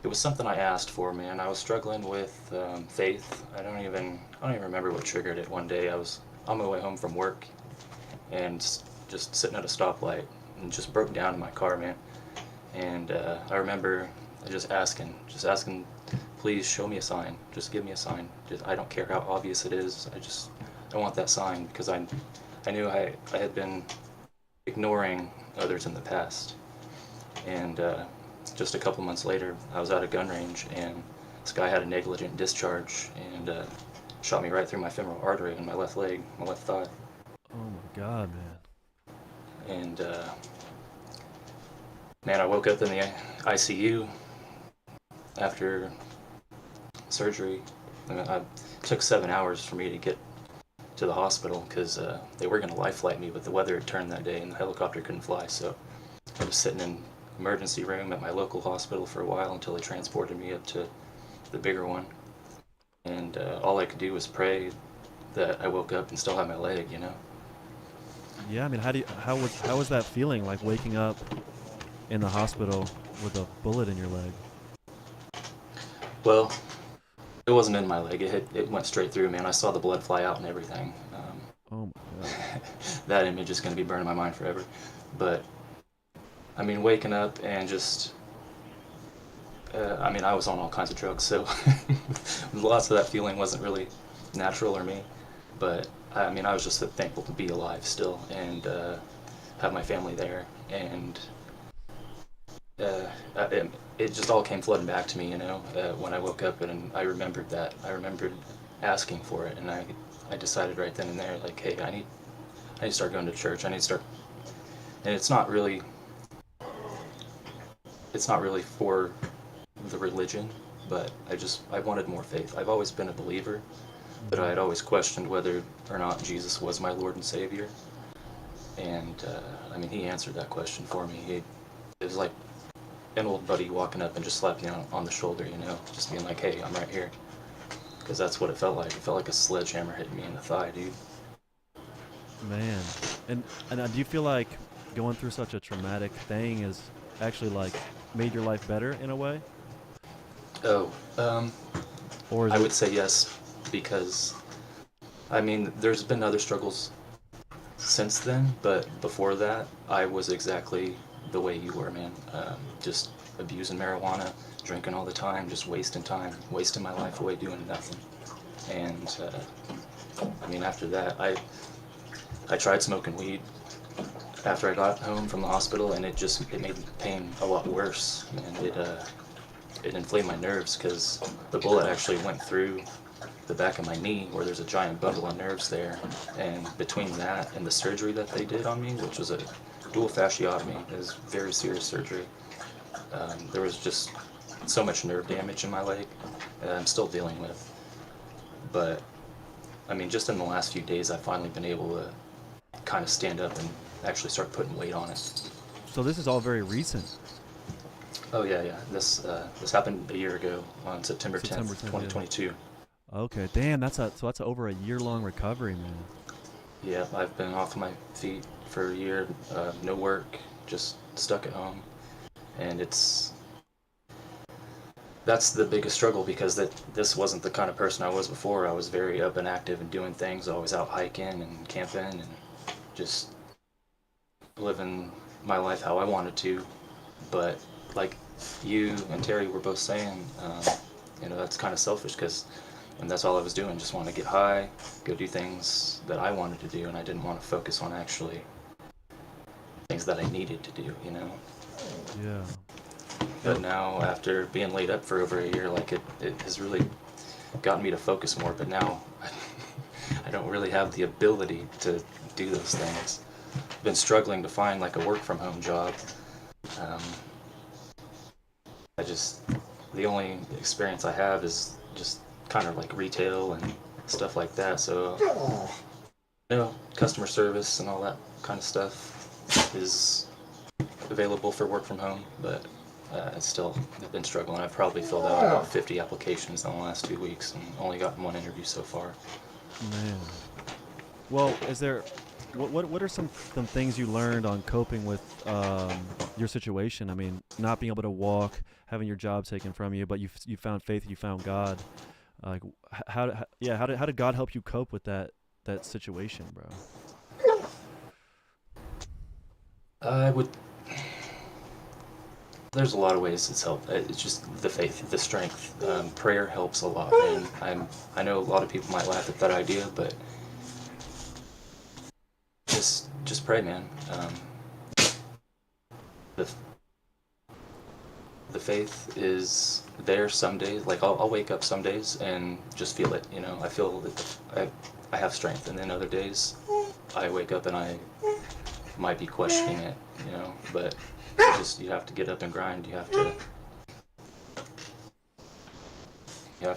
it was something I asked for, man. I was struggling with faith. I don't even remember what triggered it. One day I was on my way home from work and just sitting at a stoplight and just broke down in my car, man. And I remember just asking, please show me a sign. Just give me a sign. I don't care how obvious it is. I want that sign, because I knew I had been ignoring others in the past. And just a couple months later, I was at a gun range, and this guy had a negligent discharge and shot me right through my femoral artery in my left leg, my left thigh. Oh my God, man. And man, I woke up in the ICU after surgery. It took 7 hours for me to get to the hospital, because they were going to life flight me, but the weather had turned that day and the helicopter couldn't fly. So I was sitting in emergency room at my local hospital for a while until they transported me up to the bigger one. And all I could do was pray that I woke up and still had my leg, you know. Yeah, I mean, how was that feeling, like waking up in the hospital with a bullet in your leg? Well, it wasn't in my leg. It went straight through, man. I saw the blood fly out and everything. Oh my God. That image is going to be burned in my mind forever. But I mean, waking up and just I was on all kinds of drugs, so lots of that feeling wasn't really natural or me. But I mean, I was just thankful to be alive still, and have my family there, and it just all came flooding back to me, you know, when I woke up, and I remembered that. I remembered asking for it, and I decided right then and there, like, hey, I need to start going to church. I need to start, and it's not really for the religion, but I wanted more faith. I've always been a believer, but I had always questioned whether or not Jesus was my Lord and Savior. And I mean, he answered that question for me. It was like an old buddy walking up and just slapping you on the shoulder, you know, just being like, hey, I'm right here. Because that's what it felt like. It felt like a sledgehammer hitting me in the thigh, dude. Man, and do you feel like going through such a traumatic thing is actually like made your life better in a way? Oh, Or is I it... would say yes, because I mean, there's been other struggles since then, but before that, I was exactly the way you were, man. Just abusing marijuana, drinking all the time, just wasting time, wasting my life away doing nothing. And I mean, after that, I tried smoking weed after I got home from the hospital, and it made the pain a lot worse, and it inflamed my nerves, because the bullet actually went through the back of my knee, where there's a giant bundle of nerves there, and between that and the surgery that they did on me, which was a dual fasciotomy, it was very serious surgery. There was just so much nerve damage in my leg that I'm still dealing with. But I mean, just in the last few days, I've finally been able to kind of stand up and actually start putting weight on it. So this is all very recent. Oh yeah. This happened a year ago on September 10th, 2022. Yeah. Okay, damn, that's over a year-long recovery, man. Yeah, I've been off my feet for a year, no work, just stuck at home, and that's the biggest struggle, because this wasn't the kind of person I was before. I was very up and active and doing things, always out hiking and camping and just living my life how I wanted to. But like you and Terry were both saying, you know, that's kind of selfish, and that's all I was doing, just want to get high, go do things that I wanted to do, and I didn't want to focus on actually things that I needed to do, you know? Yeah. But now, after being laid up for over a year, like it has really gotten me to focus more, but now I don't really have the ability to do those things. I've been struggling to find like a work from home job. The only experience I have is just kind of like retail and stuff like that, so you know, customer service and all that kind of stuff is available for work from home, but I've been struggling. I've probably filled out about 50 applications in the last 2 weeks and only gotten one interview so far. Man. Well, what are some things you learned on coping with your situation? I mean, not being able to walk, having your job taken from you, but you found faith, you found God. Like, how did God help you cope with that situation, bro? I would. There's a lot of ways it's helped. It's just the faith, the strength. Prayer helps a lot, man. I know a lot of people might laugh at that idea, but just pray, man. The the faith is there some days. Like I'll wake up some days and just feel it. You know, I feel that I have strength, and then other days I wake up and I might be questioning it. You know, but you have to get up and grind. You have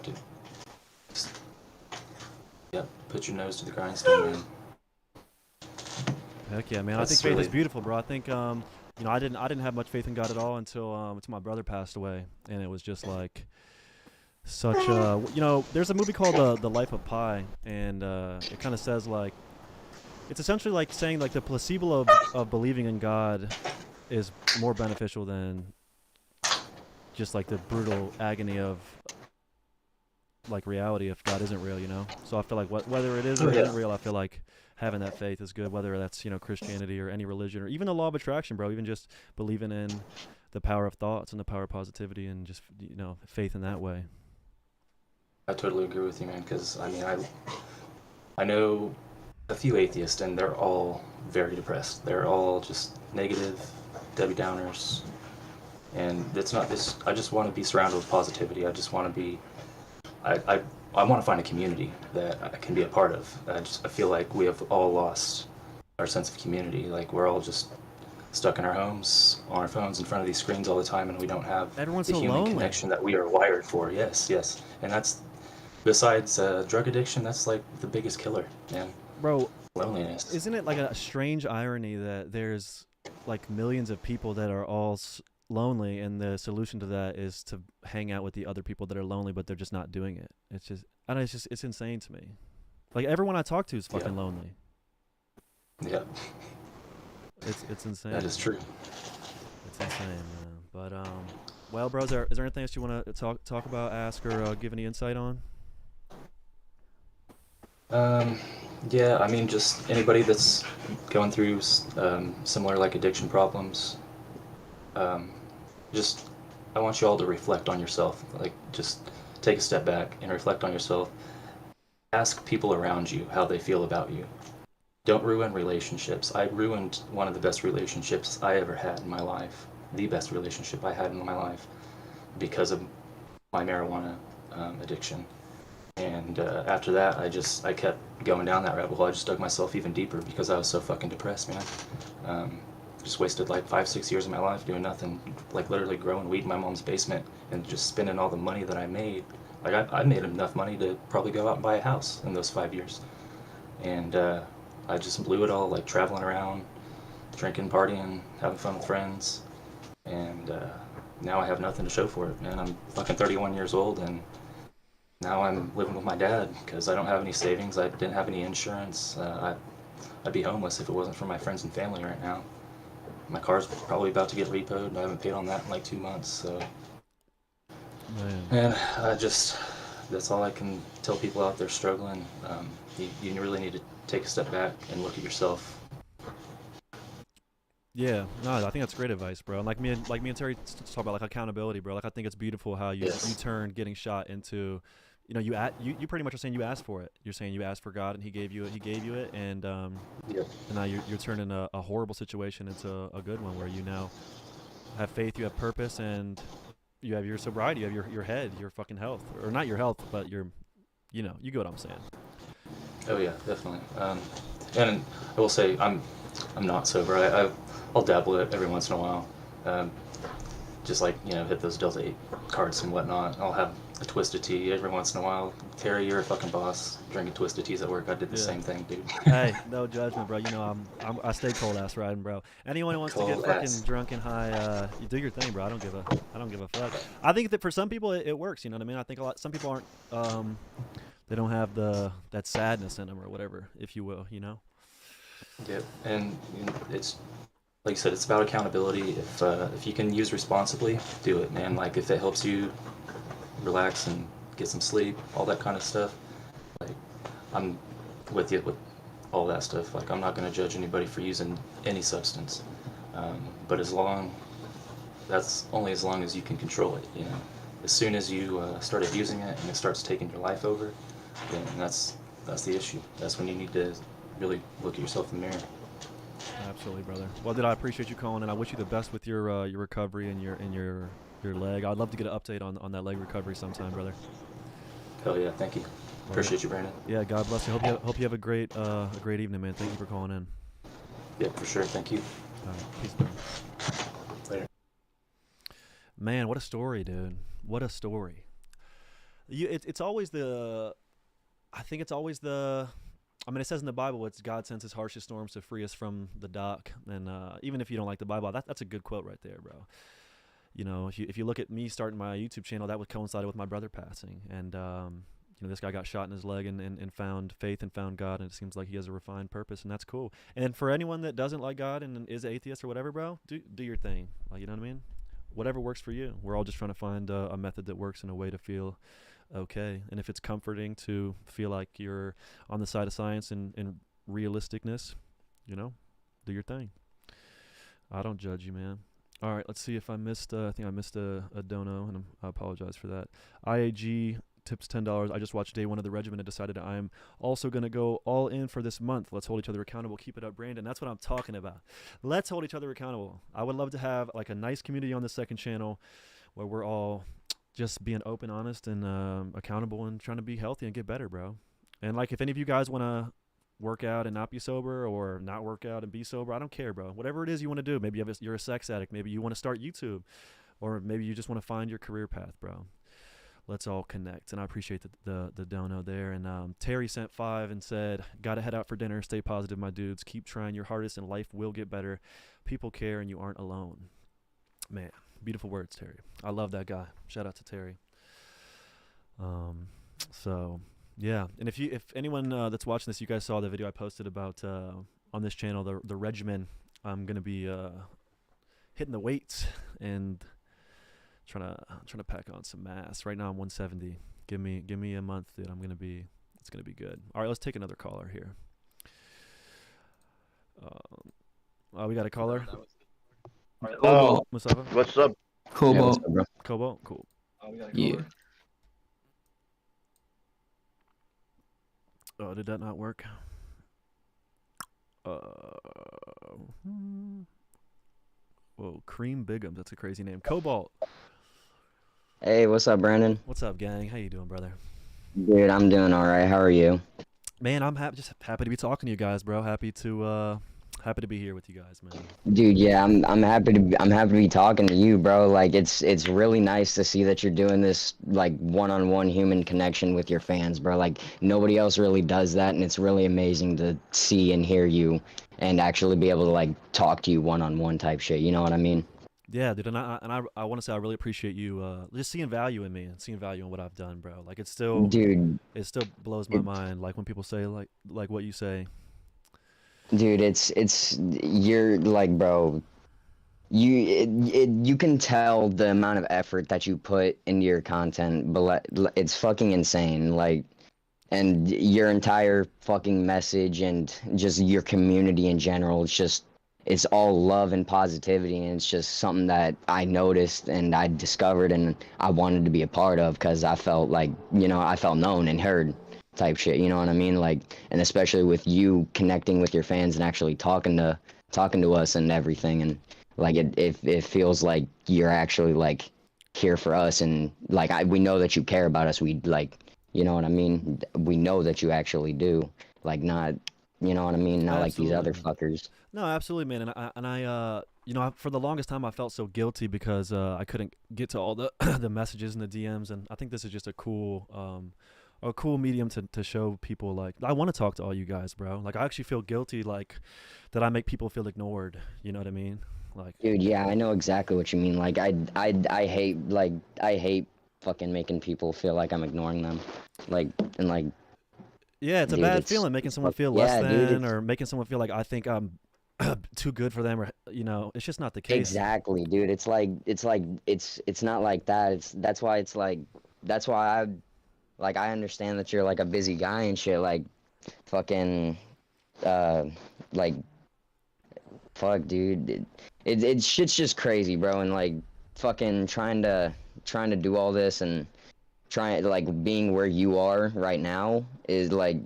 to just, yep, put your nose to the grindstone, man. Heck yeah, man. I think faith is beautiful, bro. I think you know, I didn't have much faith in God at all until my brother passed away, and it was just like such you know, there's a movie called The Life of Pi, and it kind of says like it's essentially like saying like the placebo of believing in God is more beneficial than just like the brutal agony of like reality if God isn't real, you know. So I feel like whether it is or isn't real, I feel like having that faith is good, whether that's, you know, Christianity or any religion or even the law of attraction, bro. Even just believing in the power of thoughts and the power of positivity and just, you know, faith in that way. I totally agree with you, man, because I mean I know a few atheists and they're all very depressed. They're all just negative, Debbie Downers, and it's not this. I just want to be surrounded with positivity. I just want to be. I want to find a community that I can be a part of. I feel like we have all lost our sense of community. Like we're all just stuck in our homes, on our phones, in front of these screens all the time, and we don't have Everyone's the so human lonely. connection that we are wired for. Yes, and that's besides drug addiction. That's like the biggest killer, man. Bro, loneliness. Isn't it like a strange irony that there's like millions of people that are all lonely, and the solution to that is to hang out with the other people that are lonely, but they're just not doing it. It's just, I don't know, it's insane to me. Like everyone I talk to is fucking lonely. Yeah. It's insane. That is true. It's insane, man. But well, bro, is there anything else you want to talk about, ask, or give any insight on? Yeah, I mean, just anybody that's going through similar like addiction problems. Just I want you all to reflect on yourself. Like, just take a step back and reflect on yourself. Ask people around you how they feel about you. Don't ruin relationships. I ruined one of the best relationships I ever had in my life. The best relationship I had in my life because of my marijuana addiction. And after that, I kept going down that rabbit hole. I just dug myself even deeper because I was so fucking depressed, man. Just wasted like 5-6 years of my life doing nothing, like literally growing weed in my mom's basement and just spending all the money that I made. Like I made enough money to probably go out and buy a house in those 5 years. And I just blew it all, like traveling around, drinking, partying, having fun with friends. And now I have nothing to show for it, man. I'm fucking 31 years old, and now I'm living with my dad because I don't have any savings. I didn't have any insurance. I'd be homeless if it wasn't for my friends and family right now. My car's probably about to get repoed, and I haven't paid on that in like 2 months. So, man, that's all I can tell people out there struggling. You really need to take a step back and look at yourself. Yeah, no, I think that's great advice, bro. And like me and Terry talk about like accountability, bro. Like I think it's beautiful how you turned getting shot into, you know, you pretty much are saying you asked for it. You're saying you asked for God and He gave you it, and and now you're turning a horrible situation into a good one where you now have faith, you have purpose, and you have your sobriety, you have your head, your fucking health, or not your health, but your, you know, you get what I'm saying. Oh yeah, definitely. And I will say I'm not sober. I'll dabble it every once in a while. Just like, you know, hit those Delta 8 cards and whatnot. I'll have a Twisted Tea every once in a while. Terry, you're a fucking boss. Drinking Twisted Teas at work. I did the same thing, dude. Hey, no judgment, bro. You know I stay cold ass riding, bro. Anyone who wants to get fucking drunk and high, you do your thing, bro. I don't give a fuck. I think that for some people it works. You know what I mean? I think some people aren't. They don't have that sadness in them or whatever, if you will. You know. Yep, and you know, like you said, it's about accountability. If you can use responsibly, do it, man. Like if it helps you relax and get some sleep, all that kind of stuff. Like I'm with you with all that stuff. Like I'm not gonna judge anybody for using any substance, but that's only as long as you can control it. You know, as soon as you start abusing it and it starts taking your life over, then that's the issue. That's when you need to really look at yourself in the mirror. Absolutely, brother. Well, dude, I appreciate you calling, and I wish you the best with your recovery and your leg. I'd love to get an update on that leg recovery sometime, brother. Hell yeah, thank you. Appreciate you, Brandon. Yeah, God bless you. Hope you have a great evening, man. Thank you for calling in. Yeah, for sure. Thank you. All right, peace, brother. Later. Man, what a story, dude. What a story. It's always the. I think it's always the. I mean, it says in the Bible, it's God sends his harshest storms to free us from the dock. And even if you don't like the Bible, that's a good quote right there, bro. You know, if you look at me starting my YouTube channel, that would coincide with my brother passing. And, you know, this guy got shot in his leg and found faith and found God. And it seems like he has a refined purpose, and that's cool. And for anyone that doesn't like God and is atheist or whatever, bro, do your thing. Like, you know what I mean? Whatever works for you. We're all just trying to find a method that works in a way to feel okay. And if it's comforting to feel like you're on the side of science and realisticness, you know, do your thing. I don't judge you, man. All right, let's see if I missed, I think I missed a dono, and I apologize for that. IAG tips $10. I just watched day one of the regimen and decided I'm also going to go all in for this month. Let's hold each other accountable. Keep it up, Brandon. That's what I'm talking about. Let's hold each other accountable. I would love to have like a nice community on the second channel where we're all just being open, honest, and accountable and trying to be healthy and get better, bro. And like if any of you guys want to work out and not be sober, or not work out and be sober, I don't care, bro. Whatever it is you want to do. Maybe you're a sex addict. Maybe you want to start YouTube, or maybe you just want to find your career path, bro. Let's all connect. And I appreciate the dono there. And Terry sent 5 and said, gotta head out for dinner. Stay positive, my dudes. Keep trying your hardest and life will get better. People care and you aren't alone. Man, beautiful words, Terry. I love that guy. Shout out to Terry. So yeah, and if anyone that's watching this, you guys saw the video I posted about on this channel, the regimen. I'm gonna be hitting the weights and trying to pack on some mass. Right now I'm 170. Give me a month, dude. It's gonna be good. All right, let's take another caller here. We got a caller. Cobalt. Mustafa? What's up? Cobalt. Yeah, what's up, bro? Cobalt? Cool. Yeah. Oh, did that not work? Whoa, Cream Bigums. That's a crazy name. Cobalt. Hey, what's up, Brandon? What's up, gang? How you doing, brother? Dude, I'm doing all right. How are you? Man, I'm just happy to be talking to you guys, bro. Happy to be here with you guys, man. Dude, yeah, I'm happy to be talking to you, bro. Like it's really nice to see that you're doing this like one-on-one human connection with your fans, bro. Like nobody else really does that, and it's really amazing to see and hear you and actually be able to like talk to you one-on-one type shit. You know what I mean? Yeah, dude, and I want to say I really appreciate you just seeing value in me and seeing value in what I've done, bro. Like it still blows my mind, like when people say like what you say. Dude, you're like, bro, you can tell the amount of effort that you put into your content, but it's fucking insane. Like, and your entire fucking message and just your community in general, it's all love and positivity, and it's just something that I noticed and I discovered and I wanted to be a part of because I felt like, you know, I felt known and heard type shit, you know what I mean? Like, and especially with you connecting with your fans and actually talking to us and everything, and like it feels like you're actually like here for us, and like we know that you care about us. We like, you know what I mean? We know that you actually do. Like, not, you know what I mean? Not like these other fuckers. No, absolutely, man. And I you know, for the longest time I felt so guilty because I couldn't get to all the the messages and the DMs, and I think this is just a cool medium to show people, like, I want to talk to all you guys, bro. Like, I actually feel guilty, like, that I make people feel ignored. You know what I mean? Like, dude, yeah, I know exactly what you mean. Like, I hate fucking making people feel like I'm ignoring them. Like, and like, yeah, it's a bad feeling making someone feel less than, or making someone feel like I think I'm too good for them, or it's just not the case. Exactly, dude. It's not like that. That's why I understand that you're like a busy guy and shit. Like, fucking, uh, like, fuck, dude. It shit's just crazy, bro. And like, fucking trying to do all this and trying like being where you are right now is like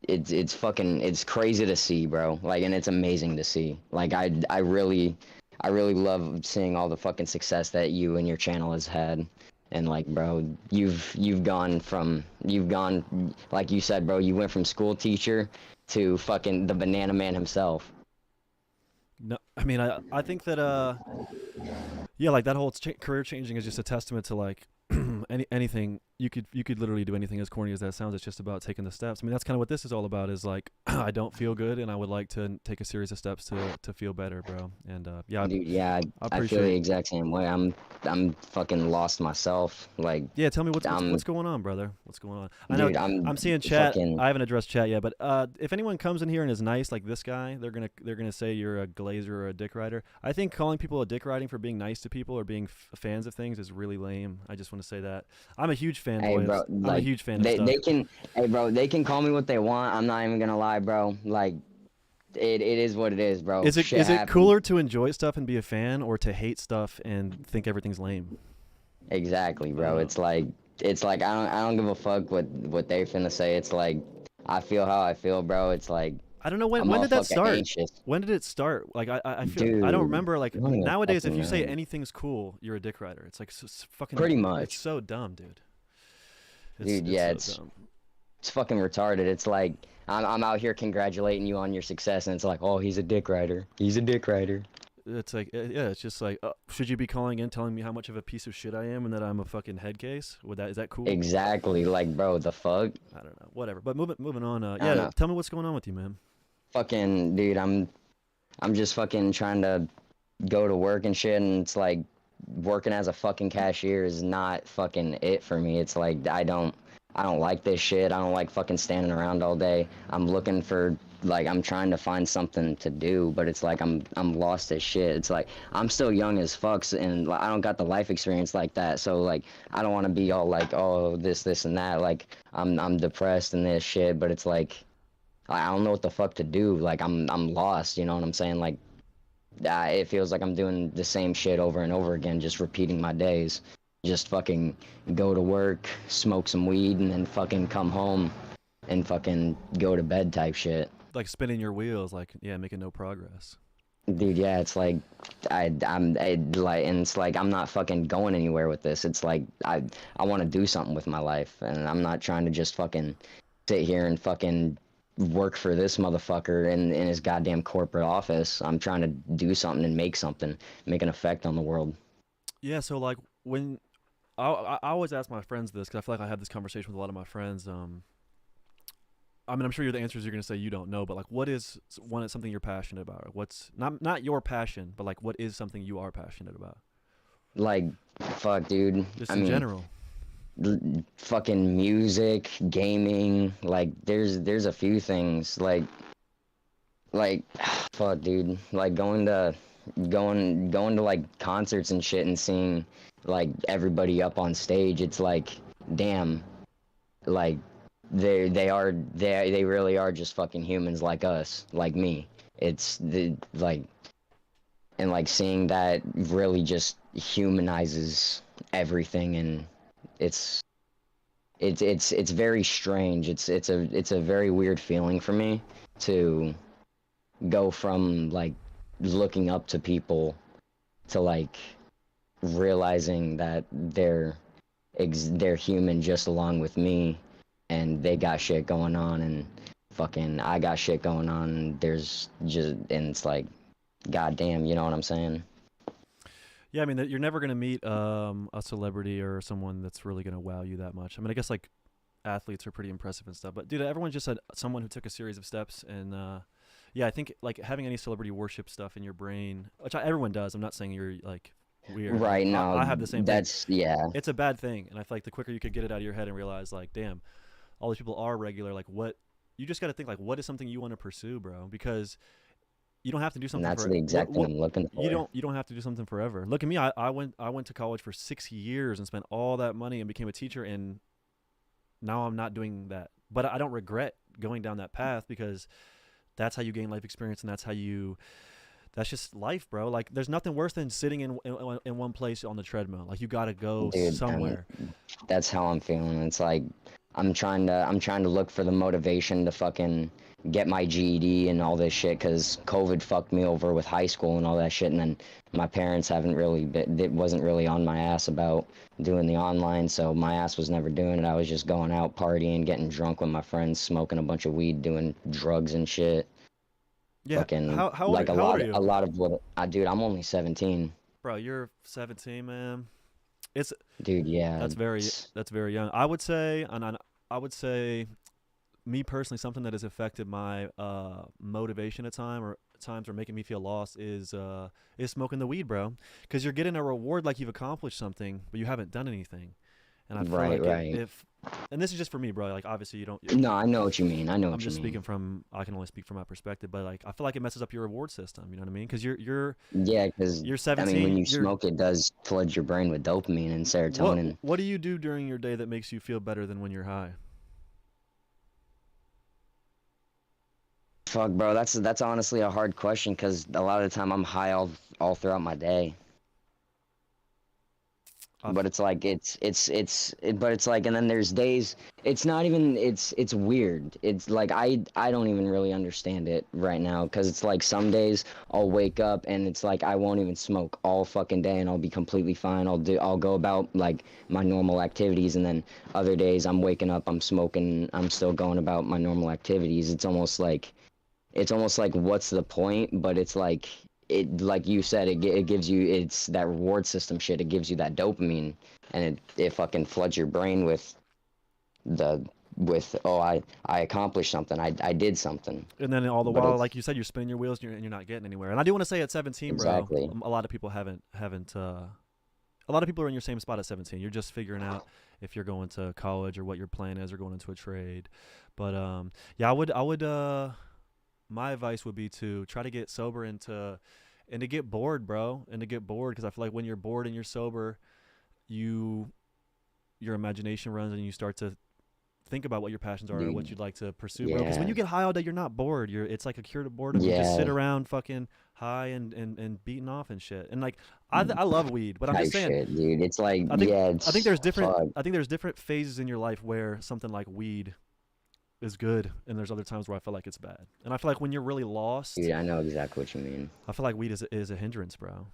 it's crazy to see, bro. Like, and it's amazing to see. Like, I really love seeing all the fucking success that you and your channel has had. And like, bro, you've gone like you said, bro, you went from school teacher to fucking the banana man himself. No, I mean, I think that yeah, like that whole career changing is just a testament to like anything. You could literally do anything, as corny as that sounds. It's just about taking the steps. I mean, that's kind of what this is all about, is like I don't feel good and I would like to take a series of steps to feel better, bro. And yeah, Dude, yeah, I I feel the exact same way. I'm fucking lost myself. Like, yeah, tell me what's going on, brother. What's going on? I know dude, I'm seeing chat. fucking I haven't addressed chat yet, but if anyone comes in here and is nice like this guy, they're gonna say you're a glazer or a dick rider. I think calling people a dick riding for being nice to people or being fans of things is really lame. I just want to say that. I'm a huge fan. Hey, bro, I'm a like, huge fan of stuff. they can, hey, bro, they can call me what they want. I'm not even gonna lie, bro. Like, it is what it is, bro. Is it Shit happens. cooler to enjoy stuff and be a fan, or to hate stuff and think everything's lame? Exactly, bro. It's like I don't give a fuck what they finna say. It's like I feel how I feel, bro. It's like I don't know when I'm did that fucking start? anxious. When did it start? Like I feel I Dude, don't remember. Like I don't even nowadays, if fucking you say know. anything's cool, you're a dick rider. It's like fucking Pretty It's much. so dumb, dude. Dude, yeah, so it's dumb. it's fucking retarded. It's like I'm out here congratulating you on your success, and it's like, oh, he's a dick rider. He's a dick rider. It's like yeah, it's just like should you be calling in telling me how much of a piece of shit I am and that I'm a fucking head case? Is that cool? Exactly, like, bro, the fuck. I don't know. Whatever. But moving on. I don't Yeah, know. tell me what's going on with you, man. Fucking dude, I'm just fucking trying to go to work and shit, and it's like working as a fucking cashier is not fucking it for me. It's like I don't like this shit. I don't like fucking standing around all day. I'm looking for like I'm trying to find something to do, but it's like I'm lost as shit. It's like I'm still young as fucks and like, I don't got the life experience like that. So like I don't want to be all like, oh, this and that. Like I'm depressed and this shit, but it's like I don't know what the fuck to do. Like I'm lost, you know what I'm saying? Like it feels like I'm doing the same shit over and over again, just repeating my days. Just fucking go to work, smoke some weed, and then fucking come home and fucking go to bed type shit. Like spinning your wheels, like yeah, making no progress. Dude, yeah, it's like I'm like, and it's like I'm not fucking going anywhere with this. It's like I want to do something with my life, and I'm not trying to just fucking sit here and fucking work for this motherfucker in his goddamn corporate office. I'm trying to do something and make something, make an effect on the world. Yeah, so like when I always ask my friends this because I feel like I have this conversation with a lot of my friends. I mean, I'm sure the answers you're gonna say you don't know, but like, what is something you're passionate about? What's not your passion, but like, what is something you are passionate about? Like, fuck, dude. Just I in mean, general. fucking music, gaming. Like, there's a few things. Like, fuck, dude. Like going to like concerts and shit and seeing like everybody up on stage. It's like, damn, like they really are just fucking humans like us, like me. It's the like, and like seeing that really just humanizes everything, and it's very strange. It's a very weird feeling for me to go from like looking up to people to like realizing that they're human just along with me, and they got shit going on, and fucking I got shit going on, and there's just, and it's like, goddamn, you know what I'm saying? Yeah, I mean, you're never gonna meet a celebrity or someone that's really gonna wow you that much. I mean, I guess like athletes are pretty impressive and stuff, but dude, everyone just said someone who took a series of steps, and yeah, I think like having any celebrity worship stuff in your brain, which everyone does. I'm not saying you're like weird. Right, no, I have the same that's thing. yeah. It's a bad thing, and I feel like the quicker you could get it out of your head and realize like, damn, all these people are regular. Like, what you just got to think like, what is something you want to pursue, bro? Because you don't have to do And something that's for the exact thing I'm looking for. you don't have to do something forever. Look at me. I went to college for 6 years and spent all that money and became a teacher, and now I'm not doing that. But I don't regret going down that path because that's how you gain life experience, and that's just life, bro. Like there's nothing worse than sitting in one place on the treadmill. Like you got to go Dude, somewhere. that's how I'm feeling. It's like I'm trying to look for the motivation to fucking get my GED and all this shit because COVID fucked me over with high school and all that shit. And then my parents haven't really it wasn't really on my ass about doing the online, so my ass was never doing it. I was just going out partying, getting drunk with my friends, smoking a bunch of weed, doing drugs and shit. Yeah. Fucking Old, like a how old lot are you? a lot of what I dude, I'm only 17. Bro, you're 17, man. It's Dude, yeah. that's very young. I would say, I would say, me personally, something that has affected my motivation at times or making me feel lost is smoking the weed, bro. Because you're getting a reward like you've accomplished something, but you haven't done anything. And I feel Right, like right. and this is just for me, bro. Like obviously you don't. No, I know what you mean. I know I'm what you just mean. speaking from. I can only speak from my perspective, but like I feel like it messes up your reward system. You know what I mean? Because Yeah, because you're I mean, when 17. you smoke, it does flood your brain with dopamine and serotonin. What do you do during your day that makes you feel better than when you're high? Fuck, bro, that's honestly a hard question because a lot of the time I'm high all throughout my day. I've, But it's like but it's like, and then there's days. It's not even. It's weird. It's like I don't even really understand it right now because it's like some days I'll wake up and it's like I won't even smoke all fucking day and I'll be completely fine. I'll go about like my normal activities, and then other days I'm waking up, I'm smoking, I'm still going about my normal activities. It's almost like what's the point? But it's like like you said, it gives you, it's that reward system shit. It gives you that dopamine, and it fucking floods your brain the with oh I accomplished something. I did something. and then all the But while, it's like you said, you're spinning your wheels and you're not getting anywhere. And I do want to say at 17, bro, exactly. a lot of people haven't. A lot of people are in your same spot at 17. You're just figuring out if you're going to college or what your plan is or going into a trade. But yeah, I would. My advice would be to try to get sober and to get bored, bro, and to get bored because I feel like when you're bored and you're sober, you your imagination runs and you start to think about what your passions are or what Dude, you'd like to pursue, bro. Because when yeah, you get high all day, you're not bored. It's like a cure to boredom. You just sit yeah, around fucking high and beating off and shit. And like I love weed, but I'm just type saying shit, dude. It's like, I think yeah, I think it's there's different fuck, I think there's different phases in your life where something like weed is good, and there's other times where I feel like it's bad. And I feel like when you're really lost, dude. I know exactly what you mean. I feel like weed is a hindrance, bro.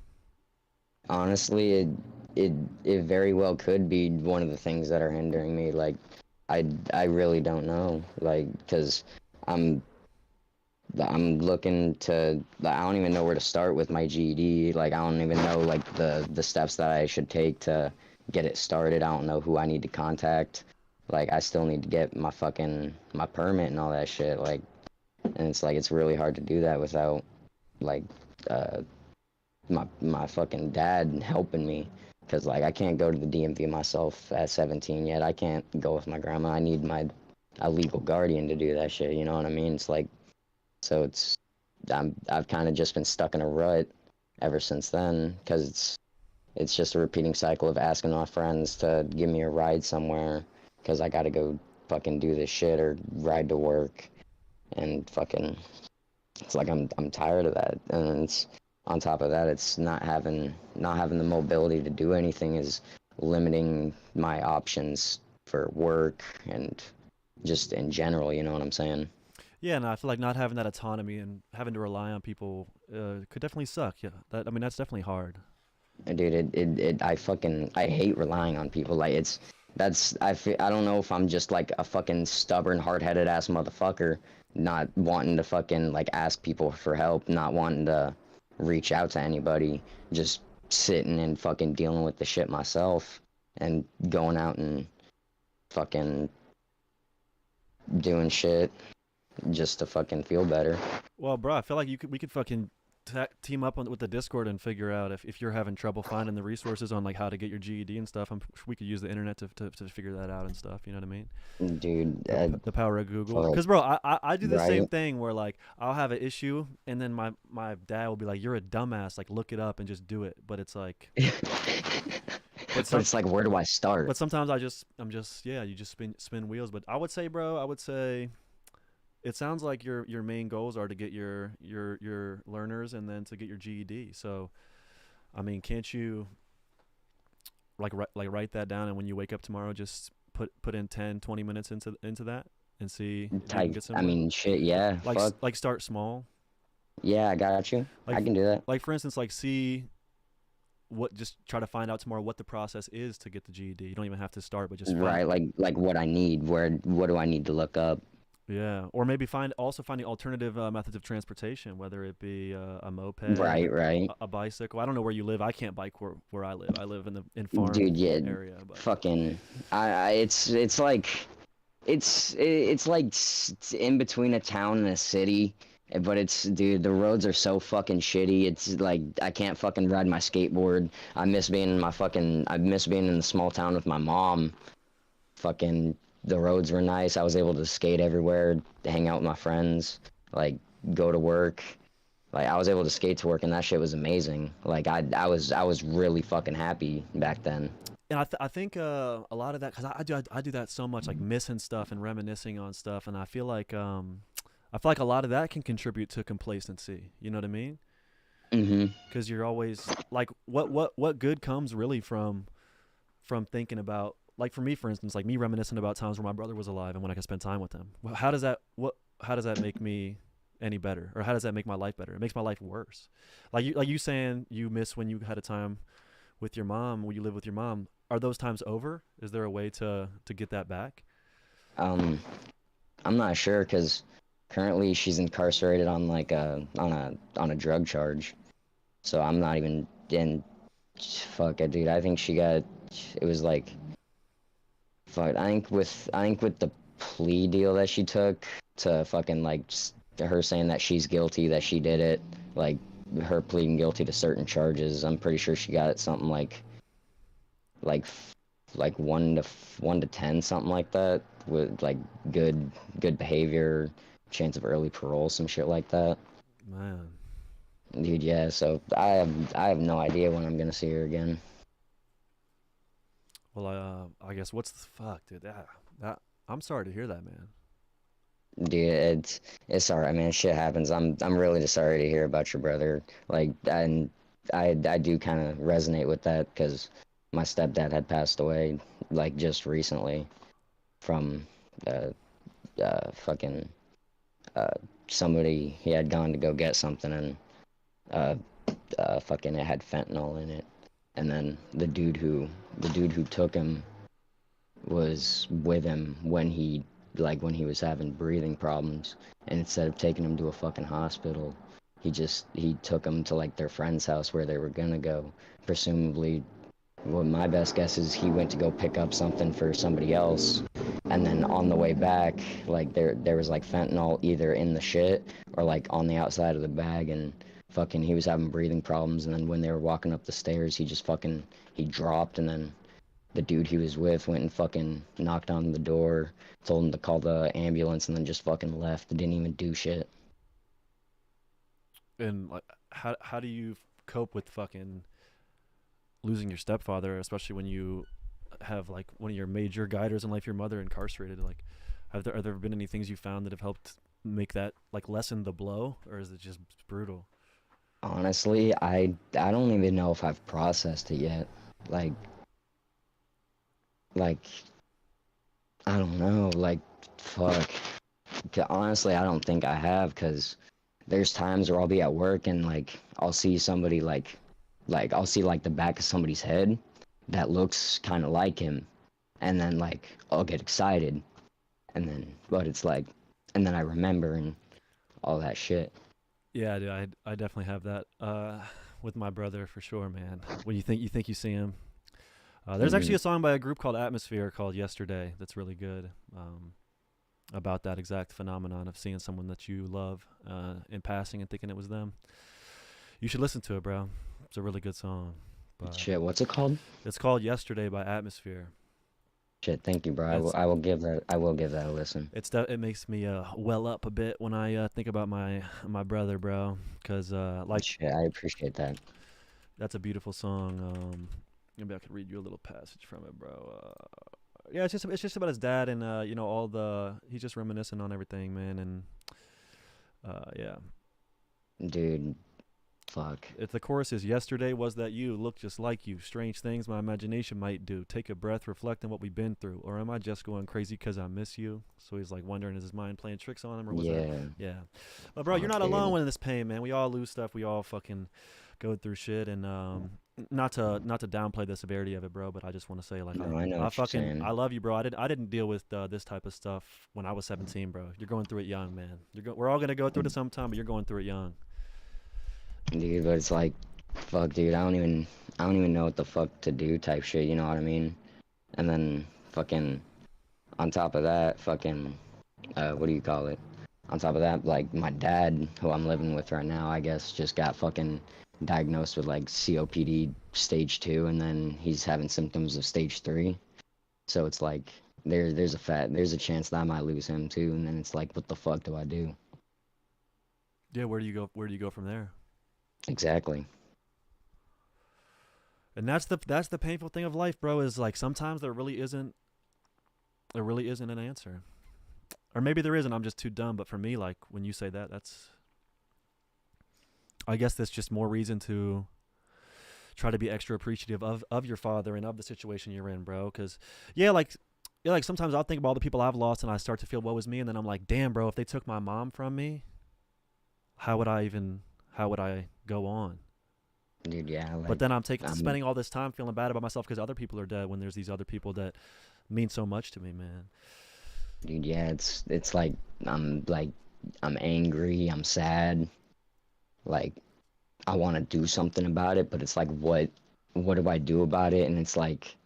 Honestly, it it very well could be one of the things that are hindering me. Like, I really don't know. Like, because I'm I'm looking to. I don't even know where to start with my GED. Like, I don't even know like the steps that I should take to get it started. I don't know who I need to contact. Like, I still need to get my permit and all that shit. Like, and it's like it's really hard to do that without like uh my fucking dad helping me, because like I can't go to the DMV myself at 17 yet. I can't go with my grandma. I need a legal guardian to do that shit. You know what I mean? It's like, so I've kind of just been stuck in a rut ever since then, because it's just a repeating cycle of asking my friends to give me a ride somewhere because I gotta go fucking do this shit or ride to work, and fucking it's like I'm tired of that. And it's on top of that, it's not having the mobility to do anything is limiting my options for work and just in general. You know what I'm saying? Yeah, and I feel like not having that autonomy and having to rely on people could definitely suck. Yeah, that's definitely hard. And dude, I hate relying on people. Like, I don't know if I'm just like a fucking stubborn, hard-headed ass motherfucker, not wanting to fucking like ask people for help, not wanting to reach out to anybody, just sitting and fucking dealing with the shit myself, and going out and fucking doing shit just to fucking feel better. Well, bro, I feel like we could fucking team up with the Discord and figure out if you're having trouble finding the resources on like how to get your GED and stuff. We could use the internet to figure that out and stuff. You know what I mean? Dude, The power of Google. fuck, Because bro, I do the same right? thing where like I'll have an issue and then my dad will be like, "You're a dumbass. Like look it up and just do it." But it's like, But it's like, where do I start? but sometimes I'm just yeah, you just spin wheels. But I would say, bro, it sounds like your main goals are to get your learners and then to get your GED. So, I mean, can't you write that down, and when you wake up tomorrow, just put in 10, 20 minutes into that and see if you can Type. get I somewhere. mean, shit. Yeah. Fuck. Like start small. Yeah, I got you. Like I can do that. like for instance, like see just try to find out tomorrow what the process is to get the GED. You don't even have to start, but just Right. Like what I need. What do I need to look up? yeah, or maybe finding alternative methods of transportation, whether it be a moped, Right. a bicycle. I don't know where you live. I can't bike where I live. I live in farm Dude, yeah. area, but Fucking. It's like. It's like in between a town and a city, but dude, the roads are so fucking shitty. It's like I can't fucking ride my skateboard. I miss being in the small town with my mom. Fucking the roads were nice. I was able to skate everywhere, hang out with my friends, like go to work. Like I was able to skate to work, and that shit was amazing. Like I was really fucking happy back then. and I think a lot of that because I do that so much, like missing stuff and reminiscing on stuff, and I feel like a lot of that can contribute to complacency. You know what I mean? Mhm. Because you're always like, what good comes really from thinking about, like for me, for instance, like me reminiscing about times where my brother was alive and when I could spend time with him. Well, how does that make me any better, or how does that make my life better? It makes my life worse. Like you saying you miss when you had a time with your mom, when you live with your mom. Are those times over? Is there a way to get that back? Um, I'm not sure because currently she's incarcerated on like on a drug charge. So I'm not even in. Fuck it, dude. I think she got. It was like. Fuck. I think with the plea deal that she took to fucking like her saying that she's guilty, that she did it, like her pleading guilty to certain charges. I'm pretty sure she got something like like 1 to 10, something like that, with like good behavior, chance of early parole, some shit like that. Man, Dude, yeah. So I have no idea when I'm gonna see her again. well, I guess what's the fuck, dude? That I'm sorry to hear that, man. Dude, it's alright, man. Shit happens. I'm really just sorry to hear about your brother. Like, and I do kind of resonate with that because my stepdad had passed away like just recently from uh fucking uh somebody. He had gone to go get something, and uh fucking it had fentanyl in it, and then the dude who took him was with him when he was having breathing problems, and instead of taking him to a fucking hospital, he took him to like their friend's house where they were gonna go. Presumably, well, my best guess is he went to go pick up something for somebody else, and then on the way back, like there was like fentanyl either in the shit or like on the outside of the bag, and fucking he was having breathing problems, and then when they were walking up the stairs, he dropped, and then the dude he was with went and fucking knocked on the door, told him to call the ambulance, and then just fucking left. Didn't even do shit. And like, how do you cope with fucking losing your stepfather, especially when you have like one of your major guiders in life, your mother, incarcerated? Like, have there been any things you found that have helped make that like lessen the blow, or is it just brutal? Honestly, I don't even know if I've processed it yet. Like like I don't know. Like fuck. Honestly, I don't think I have, because there's times where I'll be at work and like I'll see somebody like I'll see like the back of somebody's head that looks kind of like him, and then like I'll get excited, and then but it's like, and then I remember and all that shit. Yeah, dude, I definitely have that with my brother for sure, man. When you think you see him. There's actually a song by a group called Atmosphere called Yesterday that's really good, about that exact phenomenon of seeing someone that you love in passing and thinking it was them. You should listen to it, bro. It's a really good song. But Shit, what's it called? it's called Yesterday by Atmosphere. Shit, thank you, bro. It's I will give that. I will give that a listen. it makes me well up a bit when I think about my brother, bro. Cause like Shit, I appreciate that. that's a beautiful song. Maybe I could read you a little passage from it, bro. Yeah, it's just about his dad and you know all the he's just reminiscing on everything, man, and yeah. Dude, fuck. If the chorus is yesterday was that you look just like you, strange things my imagination might do. Take a breath, reflect on what we've been through, or am I just going crazy because I miss you? So he's like wondering, is his mind playing tricks on him, or was Yeah. that? Yeah. But bro, you're Fuck, not dude. alone in this pain, man. We all lose stuff. We all fucking go through shit, and not to downplay the severity of it, bro. But I just want to say, like, No, I know what you're fucking saying. I love you, bro. I didn't deal with this type of stuff when I was 17, bro. You're going through it young, man. We're all gonna go through it sometime, but you're going through it young. Dude, but it's like, fuck, dude. I don't even know what the fuck to do, type shit. You know what I mean? And then fucking, on top of that, fucking, what do you call it? On top of that, like my dad, who I'm living with right now, I guess, just got fucking diagnosed with like COPD stage 2, and then he's having symptoms of stage 3. So it's like there's a chance that I might lose him too, and then it's like, what the fuck do I do? Yeah, where do you go? Where do you go from there? Exactly. And that's the painful thing of life, bro, is like sometimes there really isn't an answer. Or maybe there isn't, I'm just too dumb, but for me, like when you say that, I guess that's just more reason to try to be extra appreciative of your father and of the situation you're in, bro. Cause like sometimes I'll think about all the people I've lost and I start to feel woe is me, and then I'm like, damn, bro, if they took my mom from me, how would I go on? Dude, yeah. Like, But then I'm spending all this time feeling bad about myself because other people are dead when there's these other people that mean so much to me, man. dude, yeah. It's like I'm angry. I'm sad. Like I want to do something about it, but it's like, what do I do about it? And it's like,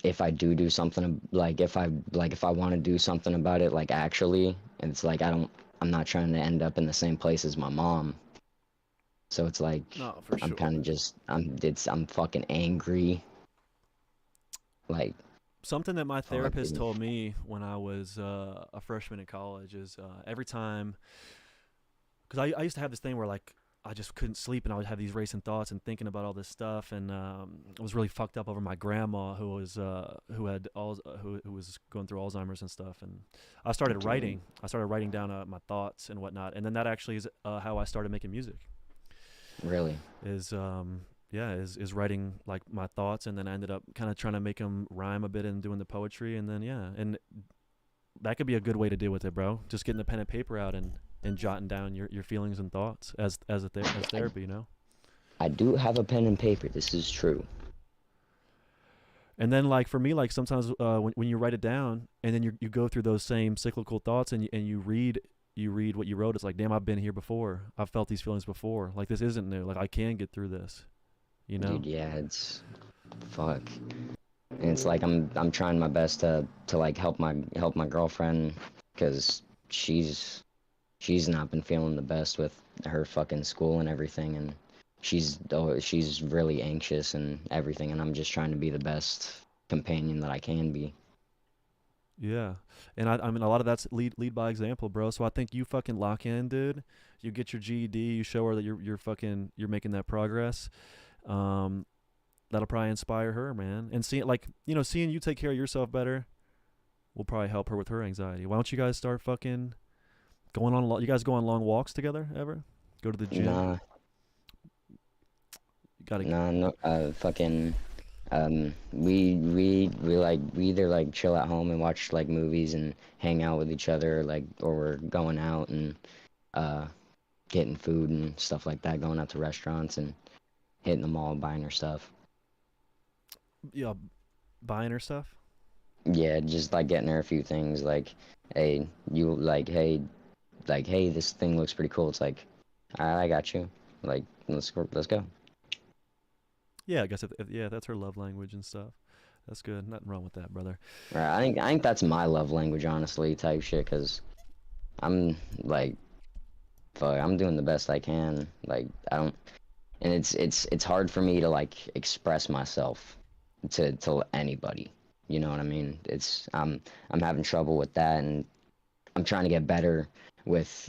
if I do something, like if I want to do something about it, like actually, and it's like I'm not trying to end up in the same place as my mom. So it's like, No, for I'm sure. kind of just I'm fucking angry. Like, Something that my therapist dude. told me when I was a freshman in college is every time, because I used to have this thing where like I just couldn't sleep and I would have these racing thoughts and thinking about all this stuff, and I was really fucked up over my grandma who was who was going through Alzheimer's and stuff, and I started writing. I started writing down my thoughts and whatnot, and then that actually is how I started making music. really? Is writing like my thoughts, and then I ended up kind of trying to make them rhyme a bit and doing the poetry, and then and that could be a good way to deal with it, bro. Just getting the pen and paper out and jotting down your feelings and thoughts as therapy, you know. I do have a pen and paper. This is true. And then like for me, like sometimes when you write it down and then you go through those same cyclical thoughts and you read what you wrote, it's like, damn, I've been here before. I've felt these feelings before. Like this isn't new. Like I can get through this. You know? Dude, yeah, it's fuck. And it's like I'm trying my best to like help my girlfriend, because she's not been feeling the best with her fucking school and everything, and she's really anxious and everything, and I'm just trying to be the best companion that I can be. Yeah. And I mean a lot of that's lead by example, bro. So I think you fucking lock in, dude. You get your GED, you show her that you're making that progress. That'll probably inspire her, man. And seeing you take care of yourself better will probably help her with her anxiety. Why don't you guys start fucking you guys go on long walks together ever? Go to the gym? Nah, You gotta no, fucking, we either like chill at home and watch like movies and hang out with each other, like, or we're going out and getting food and stuff like that, going out to restaurants and hitting the mall, buying her stuff. yeah, buying her stuff. Yeah, just like getting her a few things, like, hey, hey, this thing looks pretty cool. It's like, I got you. Like, let's go. Yeah, I guess if that's her love language and stuff. That's good. Nothing wrong with that, brother. Right, I think that's my love language, honestly, type shit. Cause I'm like, fuck, I'm doing the best I can. Like I don't, and it's hard for me to like express myself to anybody. You know what I mean? I'm having trouble with that, and I'm trying to get better with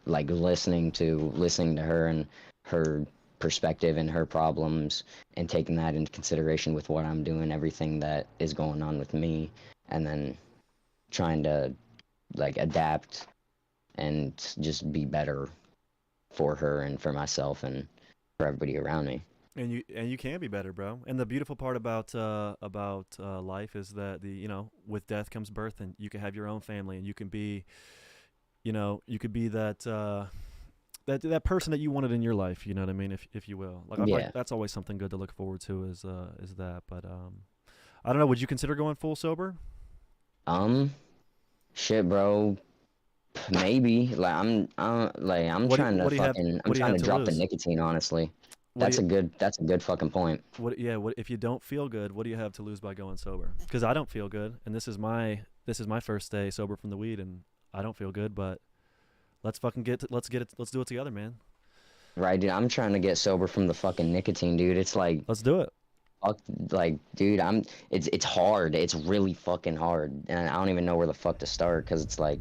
like listening to her and her perspective and her problems, and taking that into consideration with what I'm doing, everything that is going on with me, and then trying to like adapt and just be better for her and for myself and for everybody around me. And you can be better, bro. And the beautiful part about life is that with death comes birth, and you can have your own family, and you can be, you could be that person that you wanted in your life. You know what I mean? If you will, like, Yeah. that's always something good to look forward to. Is that? But I don't know. Would you consider going full sober? Shit, bro. Maybe like I'm What do trying to what do you have? fucking I'm What do you trying have to to drop the lose? nicotine, honestly. What do you, That's a good fucking point. What if you don't feel good? What do you have to lose by going sober? Because I don't feel good, and this is my first day sober from the weed, and I don't feel good. But let's do it together, man. Right, dude. I'm trying to get sober from the fucking nicotine, dude. It's like Let's do it. fuck, like, dude. It's hard. It's really fucking hard, and I don't even know where the fuck to start because it's like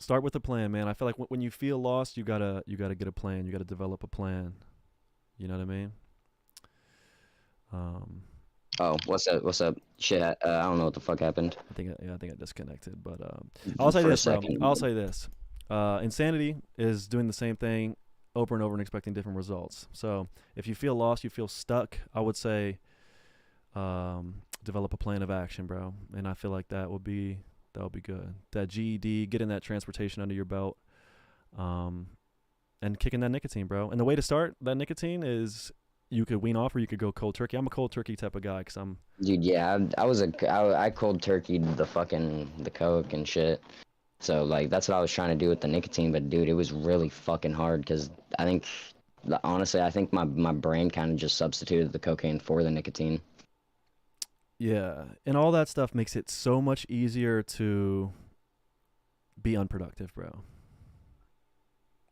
Start with a plan, man. I feel like when you feel lost, you gotta get a plan. You gotta develop a plan. You know what I mean? oh, what's up? What's up? Shit, I don't know what the fuck happened. I think I disconnected, but I'll say For a this, bro. second. I'll say this. Insanity is doing the same thing over and over and expecting different results. So if you feel lost, you feel stuck, I would say develop a plan of action, bro. And I feel like that would be good. That GED, getting that transportation under your belt, and kicking that nicotine, bro. And the way to start that nicotine is you could wean off or you could go cold turkey. I'm a cold turkey type of guy because Dude, yeah, I cold turkeyed the coke and shit. So like that's what I was trying to do with the nicotine, but dude, it was really fucking hard because honestly, I think my brain kind of just substituted the cocaine for the nicotine. Yeah, and all that stuff makes it so much easier to be unproductive, bro.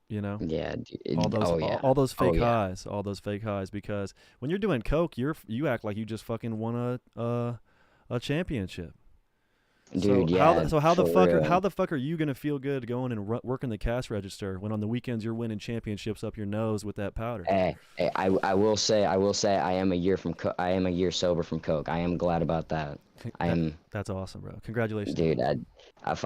You know? Yeah, dude, All those oh yeah. all those fake yeah. highs, because when you're doing coke, you act like you just fucking won a championship. Dude, so yeah. how the for real. fuck are you gonna feel good going and working the cash register when on the weekends you're winning championships up your nose with that powder? Hey, I will say I am a year I am a year sober from coke. I am glad about that. That's awesome, bro. Congratulations, Dude, I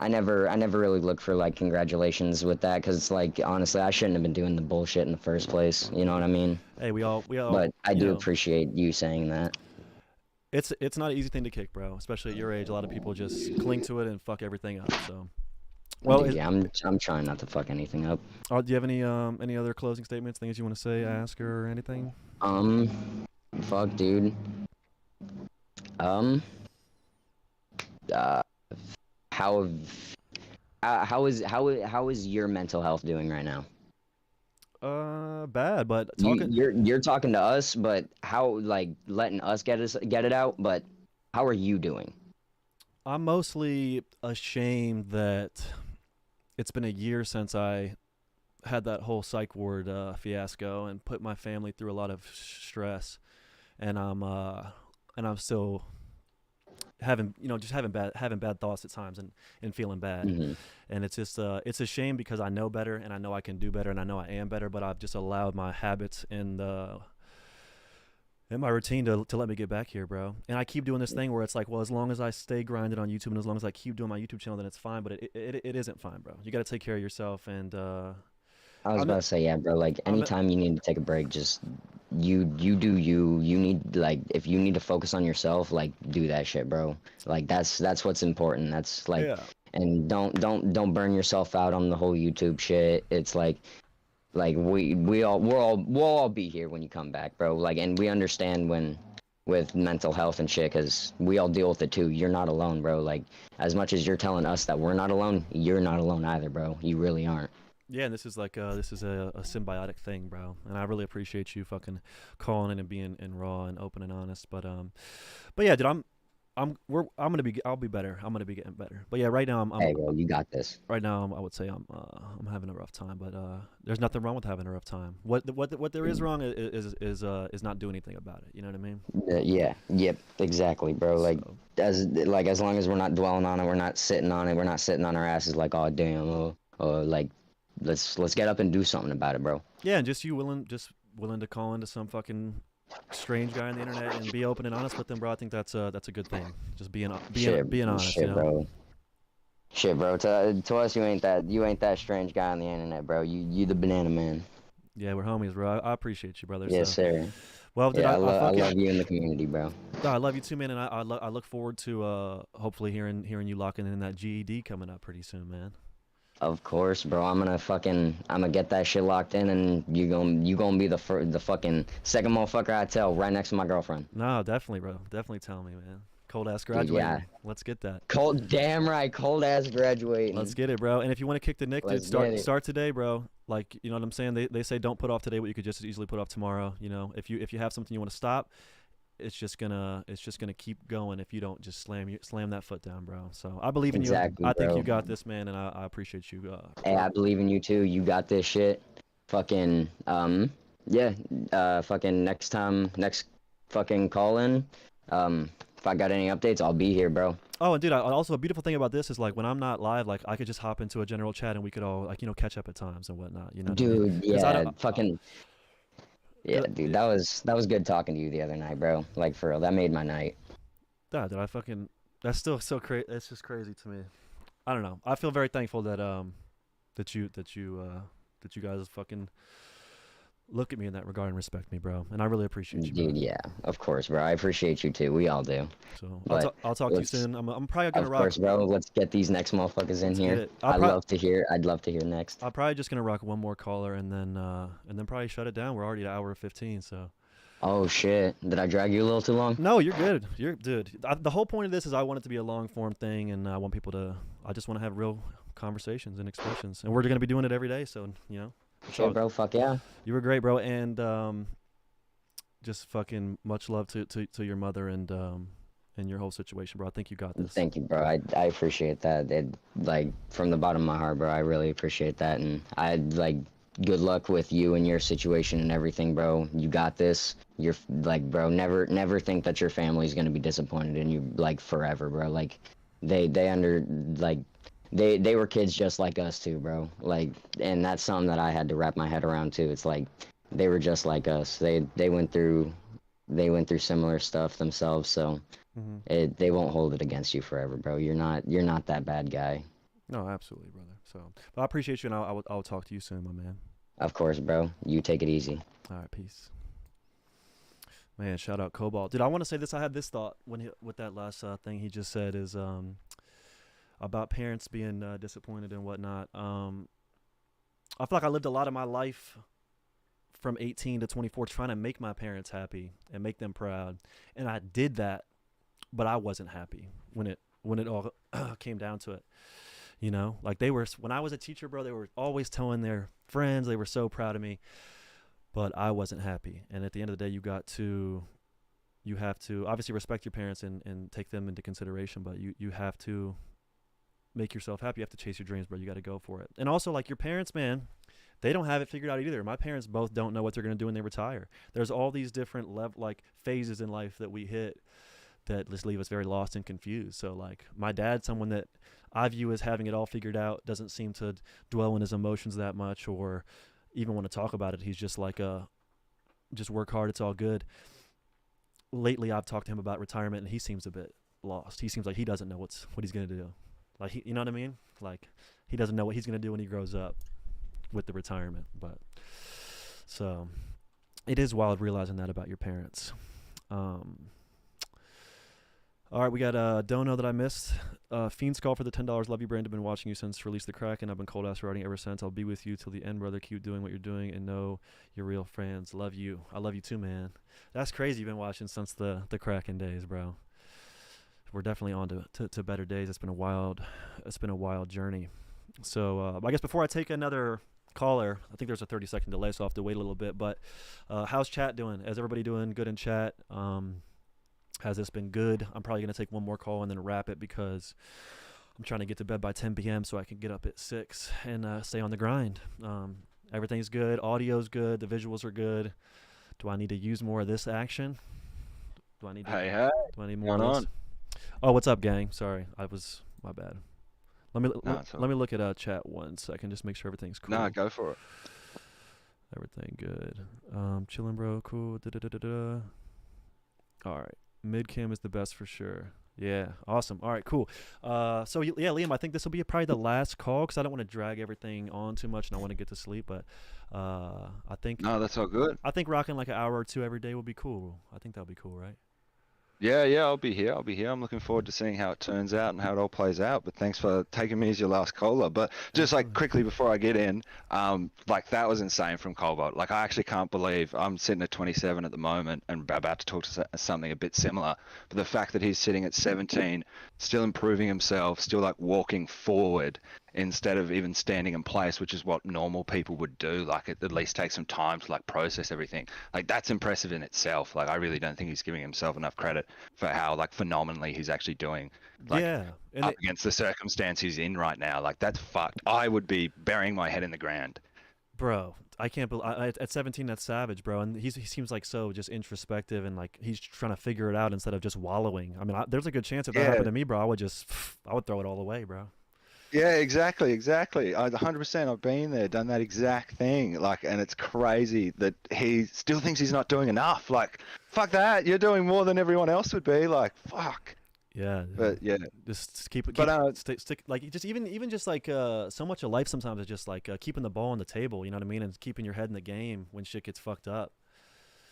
never really looked for like congratulations with that because like honestly I shouldn't have been doing the bullshit in the first place. You know what I mean? Hey, we all. But I you do know, appreciate you saying that. It's not an easy thing to kick, bro. Especially at your age, a lot of people just cling to it and fuck everything up. So, well, Dude, yeah, I'm trying not to fuck anything up. do you have any other closing statements, things you want to say, ask, or anything? Fuck, dude. Uh, how is your mental health doing right now? Bad, but talking. You're talking to us, but how, like, letting us get it out, but how are you doing? I'm mostly ashamed that it's been a year since I had that whole psych ward fiasco and put my family through a lot of stress, and I'm still having bad thoughts at times and feeling bad. Mm-hmm. And it's just it's a shame because I know better and I know I can do better and I know I am better, but I've just allowed my habits and my routine to let me get back here, bro. And I keep doing this thing where it's like, well, as long as I stay grinding on YouTube and as long as I keep doing my YouTube channel, then it's fine. But it isn't fine, bro. You got to take care of yourself. And I was about to say, yeah, bro. Like, anytime you need to take a break, just you do you. You need, like, if you need to focus on yourself, like, do that shit, bro. Like, that's what's important. That's like, yeah. And don't burn yourself out on the whole YouTube shit. It's like we'll all be here when you come back, bro. Like, and we understand when with mental health and shit, because we all deal with it too. You're not alone, bro. Like, as much as you're telling us that we're not alone, you're not alone either, bro. You really aren't. Yeah, and this is a symbiotic thing, bro. And I really appreciate you fucking calling in and being raw and open and honest. But yeah, dude, I'll be better. I'm gonna be getting better. But yeah, right now Hey, bro, you got this. right now I would say I'm having a rough time. But there's nothing wrong with having a rough time. What there is wrong is not doing anything about it. You know what I mean? Yeah, yep, exactly, bro. So, As long as we're not dwelling on it, we're not sitting on it, we're not sitting on our asses like, oh damn, like let's get up and do something about it, bro. yeah, and just willing to call into some fucking strange guy on the internet and be open and honest with them, bro. I think that's a good thing. Just being honest, shit, you know. bro. Shit, bro. To us, you ain't that strange guy on the internet, bro. You the banana man. Yeah, we're homies, bro. I appreciate you, brother. Yes, So, sir. well, dude, Yeah, I I fucking love you in the community, bro. no, I love you too, man, and I look forward to hopefully hearing you locking in that GED coming up pretty soon, man. Of course, bro. I'm gonna get that shit locked in, and you gonna be the fucking second motherfucker I tell right next to my girlfriend. No, definitely, bro. Definitely tell me, man. Cold ass Dude, graduating. yeah. Let's get that. Damn right, cold ass graduating. Let's get it, bro. And if you want to kick the Nick, dude, Let's get it. start today, bro. Like, you know what I'm saying? They say don't put off today what you could just as easily put off tomorrow. You know, if you have something you want to stop, it's just gonna keep going if you don't just slam that foot down, bro. So I believe in Exactly, you. I think bro. you got this, man, and I appreciate you. Hey, I believe in you too. You got this shit. Fucking yeah. Fucking next fucking call in. If I got any updates, I'll be here, bro. Oh, and dude, also a beautiful thing about this is like when I'm not live, like I could just hop into a general chat and we could all like catch up at times and whatnot. You know, what I mean? Dude, 'Cause I yeah, don't- fucking yeah, Good- dude. That was good talking to you the other night, bro. Like for real, that made my night. Dude, that's still so crazy. It's just crazy to me. I don't know. I feel very thankful that that you guys fucking look at me in that regard and respect me, bro. And I really appreciate you, bro. Dude, yeah, of course, bro. I appreciate you too. We all do. So But I'll talk to you let's- soon. I'm probably gonna Of rock. course, bro. Let's get these next motherfuckers in Let's get here. it. I'd love to hear next. I'm probably just gonna rock one more caller and then probably shut it down. We're already at hour 15, so. Oh shit! Did I drag you a little too long? No, you're good. You're dude. The whole point of this is I want it to be a long form thing, and I want people to. I just want to have real conversations and expressions, and we're gonna be doing it every day. So you know. it's all- Shit, bro. Fuck yeah. You were great, bro, and just fucking much love to your mother and your whole situation, bro. I think you got this. Thank you, bro. I appreciate that. Like from the bottom of my heart, bro. I really appreciate that, and I like good luck with you and your situation and everything, bro. You got this. You're like, bro. Never think that your family's gonna be disappointed in you like forever, bro. Like they were kids just like us too, bro. Like, and that's something that I had to wrap my head around too. It's like they were just like us. They went through similar stuff themselves, so they won't hold it against you forever, bro. You're not that bad guy. No, absolutely, brother. So, but I appreciate you, and I'll talk to you soon, my man. Of course, bro. You take it easy. All right, peace. Man, shout out Cobalt, dude. I want to say this. I had this thought with that last thing he just said is about parents being disappointed and whatnot. I feel like I lived a lot of my life from 18 to 24 trying to make my parents happy and make them proud, and I did that, but I wasn't happy when it all came down to it. You know, like when I was a teacher, bro, they were always telling their friends they were so proud of me, but I wasn't happy. And at the end of the day, you have to obviously respect your parents and take them into consideration, but you have to make yourself happy. You have to chase your dreams, bro. You got to go for it. And also, like, your parents, man, they don't have it figured out either. My parents both don't know what they're going to do when they retire. There's all these different phases in life that we hit that just leave us very lost and confused. So, like, my dad's someone that I view as having it all figured out, doesn't seem to dwell in his emotions that much or even want to talk about it. He's just like, just work hard, it's all good. Lately, I've talked to him about retirement, and he seems a bit lost. He seems like he doesn't know what he's going to do. Like, you know what I mean? Like, he doesn't know what he's going to do when he grows up with the retirement. But so it is wild realizing that about your parents. All right, we got Dono that I missed. Fiend's Call for the $10. Love you, Brandon. Been watching you since Release the Kraken. I've been cold ass riding ever since. I'll be with you till the end, brother. Keep doing what you're doing and know you're real friends. Love you. I love you too, man. That's crazy. You've been watching since the Kraken days, bro. We're definitely on to better days. It's been a wild journey. So I guess before I take another caller, I think there's a 30-second delay, so I'll have to wait a little bit. But how's chat doing? Is everybody doing good in chat? Has this been good? I'm probably gonna take one more call and then wrap it because I'm trying to get to bed by 10 p.m. so I can get up at 6 and stay on the grind. Everything's good. Audio's good. The visuals are good. Do I need to use more of this action? Do I need to? Hey, hey. Do I need more Going of this? Oh, what's up, gang? Sorry, my bad. Let me No, it's all let me look at chat 1 second. Just make sure everything's cool. No, go for it. Everything good. Chillin', bro. Cool. Da-da-da-da-da. All right. Mid cam is the best for sure. Yeah. Awesome. All right. Cool. So yeah, Liam, I think this will be probably the last call because I don't want to drag everything on too much and I want to get to sleep. But I think No, that's all good. I think rocking like an hour or two every day would be cool. I think that would be cool, right? Yeah, I'll be here. I'm looking forward to seeing how it turns out and how it all plays out. But thanks for taking me as your last caller. But just like quickly before I get in, like that was insane from Cobalt. Like I actually can't believe I'm sitting at 27 at the moment and about to talk to something a bit similar. But the fact that he's sitting at 17, still improving himself, still like walking forward instead of even standing in place, which is what normal people would do. Like it at least takes some time to like process everything. Like that's impressive in itself. Like I really don't think he's giving himself enough credit for how like phenomenally he's actually doing. Like, yeah. And up against the circumstance he's in right now. Like that's fucked. I would be burying my head in the ground. Bro, I can't believe at 17 that's savage, bro. And he seems like so just introspective and like he's trying to figure it out instead of just wallowing. I mean, there's a good chance if that happened to me, bro, I would throw it all away, bro. Yeah, exactly. I 100%. I've been there, done that exact thing. Like, and it's crazy that he still thinks he's not doing enough. Like, fuck that. You're doing more than everyone else would be. Like, fuck. Yeah. But yeah. Just keep But stick like just even just like so much of life sometimes is just like keeping the ball on the table, you know what I mean, and keeping your head in the game when shit gets fucked up.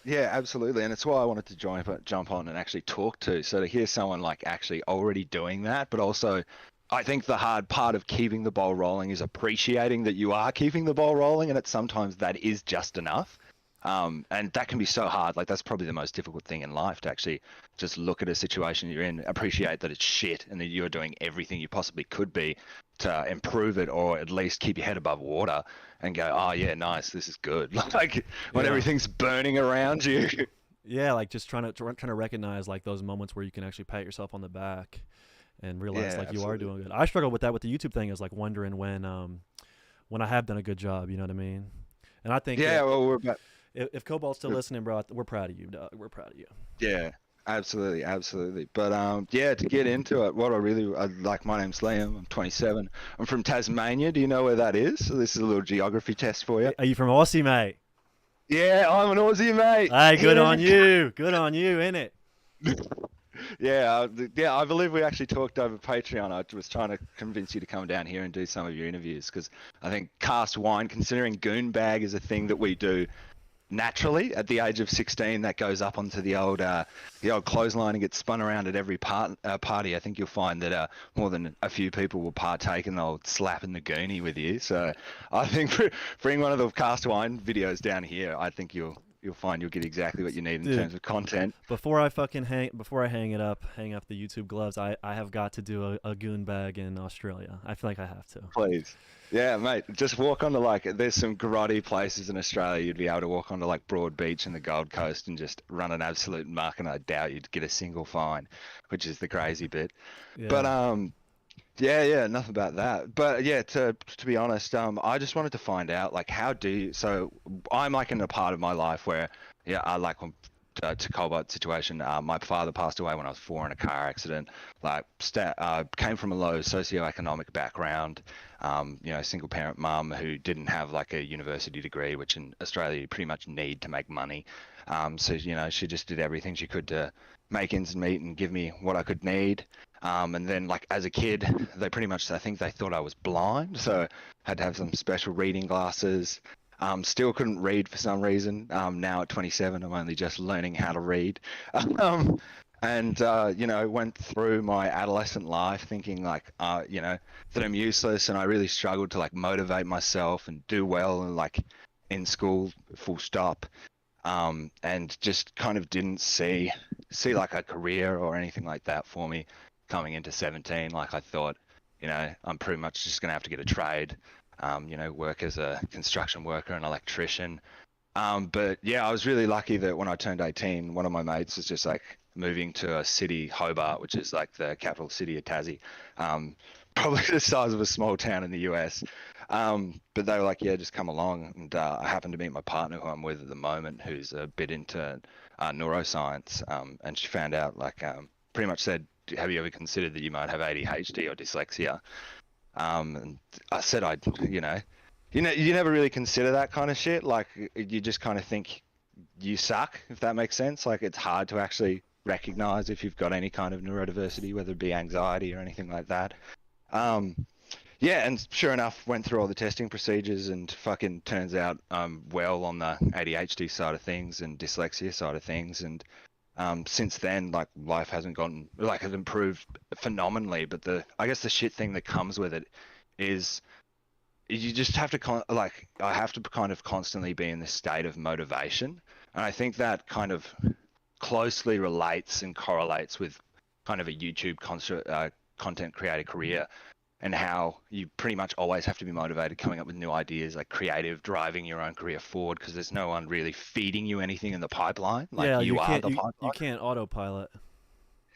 Yeah, absolutely. And it's why I wanted to jump on and actually talk to. So to hear someone like actually already doing that, but also I think the hard part of keeping the ball rolling is appreciating that you are keeping the ball rolling, and sometimes that is just enough. And that can be so hard. Like that's probably the most difficult thing in life, to actually just look at a situation you're in, appreciate that it's shit, and that you're doing everything you possibly could be to improve it, or at least keep your head above water, and go, oh yeah, nice, this is good. Like when everything's burning around you. Yeah, like just trying to recognize like those moments where you can actually pat yourself on the back and realize like you are doing good. I struggle with that with the YouTube thing, is like wondering when I have done a good job, you know what I mean? And I think well, we're about. If Cobalt's still listening, bro, we're proud of you, dog. We're proud of you. Yeah, absolutely. But yeah, to get into it, what I like, my name's Liam. I'm 27. I'm from Tasmania. Do you know where that is? So this is a little geography test for you. Are you from Aussie, mate? Yeah, I'm an Aussie, mate. Hey, good on you. Good on you, innit? Yeah, I believe we actually talked over Patreon. I was trying to convince you to come down here and do some of your interviews, because I think cast wine, considering goonbag is a thing that we do naturally at the age of 16, that goes up onto the old clothesline and gets spun around at every party. I think you'll find that more than a few people will partake in the old slapping the goonie with you. So I think bring one of the cast wine videos down here. I think you'll find you'll get exactly what you need in terms of content. Before I hang up the YouTube gloves, I have got to do a goon bag in Australia. I feel like I have to. Please. Yeah, mate, just walk onto there's some grotty places in Australia you'd be able to walk onto, like Broad Beach and the Gold Coast, and just run an absolute muck, and I doubt you'd get a single fine, which is the crazy bit. Yeah. But yeah, enough about that. But yeah, to be honest, I just wanted to find out, like, so I'm like in a part of my life where, I like to Cobalt situation. My father passed away when I was 4 in a car accident. Like, came from a low socioeconomic background. Single parent mum who didn't have like a university degree, which in Australia you pretty much need to make money. So she just did everything she could to make ends meet and give me what I could need. And then, like, as a kid, they pretty much, I think they thought I was blind, so had to have some special reading glasses. Still couldn't read for some reason. Now at 27, I'm only just learning how to read. And went through my adolescent life thinking like, that I'm useless, and I really struggled to like motivate myself and do well and like in school, full stop. And just kind of didn't see like a career or anything like that for me coming into 17. Like I thought, I'm pretty much just gonna have to get a trade, work as a construction worker, an electrician. But yeah, I was really lucky that when I turned 18, one of my mates was just like, moving to a city, Hobart, which is like the capital city of Tassie, probably the size of a small town in the US. But they were like, yeah, just come along. And I happened to meet my partner, who I'm with at the moment, who's a bit into neuroscience. And she found out, like, pretty much said, have you ever considered that you might have ADHD or dyslexia? And I said, you never really consider that kind of shit. Like, you just kind of think you suck, if that makes sense. Like, it's hard to actually recognize if you've got any kind of neurodiversity, whether it be anxiety or anything like that. Yeah, and sure enough, went through all the testing procedures, and fucking turns out I'm well on the ADHD side of things and dyslexia side of things. And since then, like, life hasn't gotten, like, has improved phenomenally. But I guess the shit thing that comes with it is you just have to I have to kind of constantly be in this state of motivation. And I think that kind of closely relates and correlates with kind of a YouTube content creator career, and how you pretty much always have to be motivated, coming up with new ideas, like creative, driving your own career forward, because there's no one really feeding you anything in the pipeline. Like, yeah, you are the you pipeline. can't autopilot.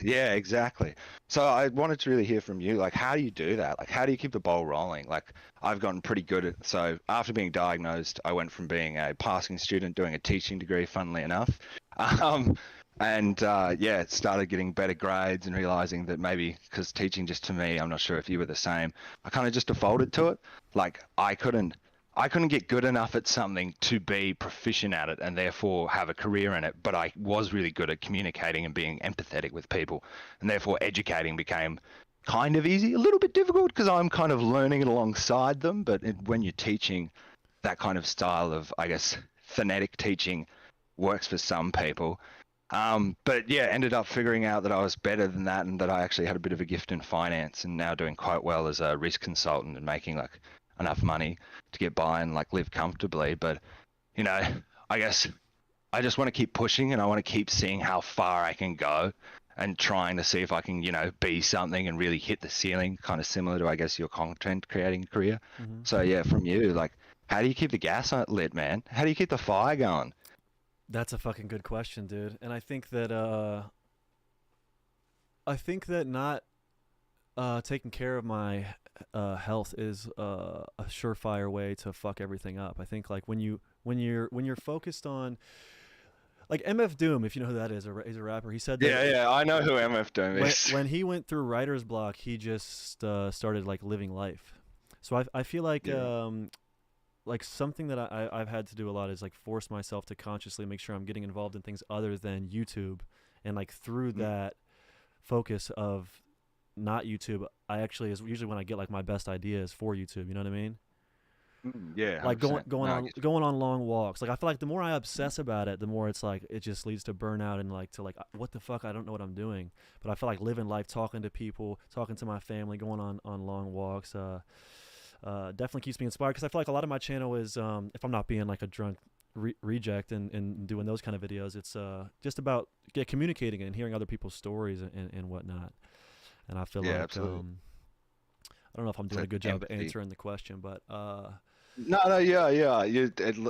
Yeah, exactly. So I wanted to really hear from you, like, how do you do that? Like, how do you keep the ball rolling? Like, I've gotten pretty good at, so after being diagnosed, I went from being a passing student doing a teaching degree, funnily enough, yeah, it started getting better grades and realizing that maybe, because teaching just, to me, I'm not sure if you were the same, I kind of just defaulted to it. Like, I couldn't get good enough at something to be proficient at it and therefore have a career in it, but I was really good at communicating and being empathetic with people, and therefore educating became kind of easy, a little bit difficult because I'm kind of learning it alongside them. But when you're teaching, that kind of style of, I guess, phonetic teaching works for some people. But yeah, ended up figuring out that I was better than that, and that I actually had a bit of a gift in finance, and now doing quite well as a risk consultant and making like enough money to get by and like live comfortably. But, you know, I guess I just want to keep pushing, and I want to keep seeing how far I can go, and trying to see if I can, you know, be something and really hit the ceiling, kind of similar to, I guess, your content creating career. Mm-hmm. So yeah, from you, like, how do you keep the gas lit, man? How do you keep the fire going? That's a fucking good question, dude. And I think that not taking care of my health is a surefire way to fuck everything up. I think, like, when you're focused on, like, MF Doom, if you know who that is, he's a rapper. He said that Yeah, I know who MF Doom is. when he went through writer's block, he just started like living life. So I feel like like something that I've had to do a lot is like force myself to consciously make sure I'm getting involved in things other than YouTube, and like through that focus of not YouTube, I actually is usually when I get like my best ideas for YouTube. You know what I mean? Yeah, like 100%. going on long walks. Like, I feel like the more I obsess about it, the more it's like it just leads to burnout and like to like, what the fuck, I don't know what I'm doing. But I feel like living life, talking to people, talking to my family, going on long walks, definitely keeps me inspired, because I feel like a lot of my channel is if I'm not being like a drunk reject and doing those kind of videos, it's just about communicating and hearing other people's stories and whatnot. And I feel like absolutely. I don't know if I'm doing a good job of answering the question, but No, yeah.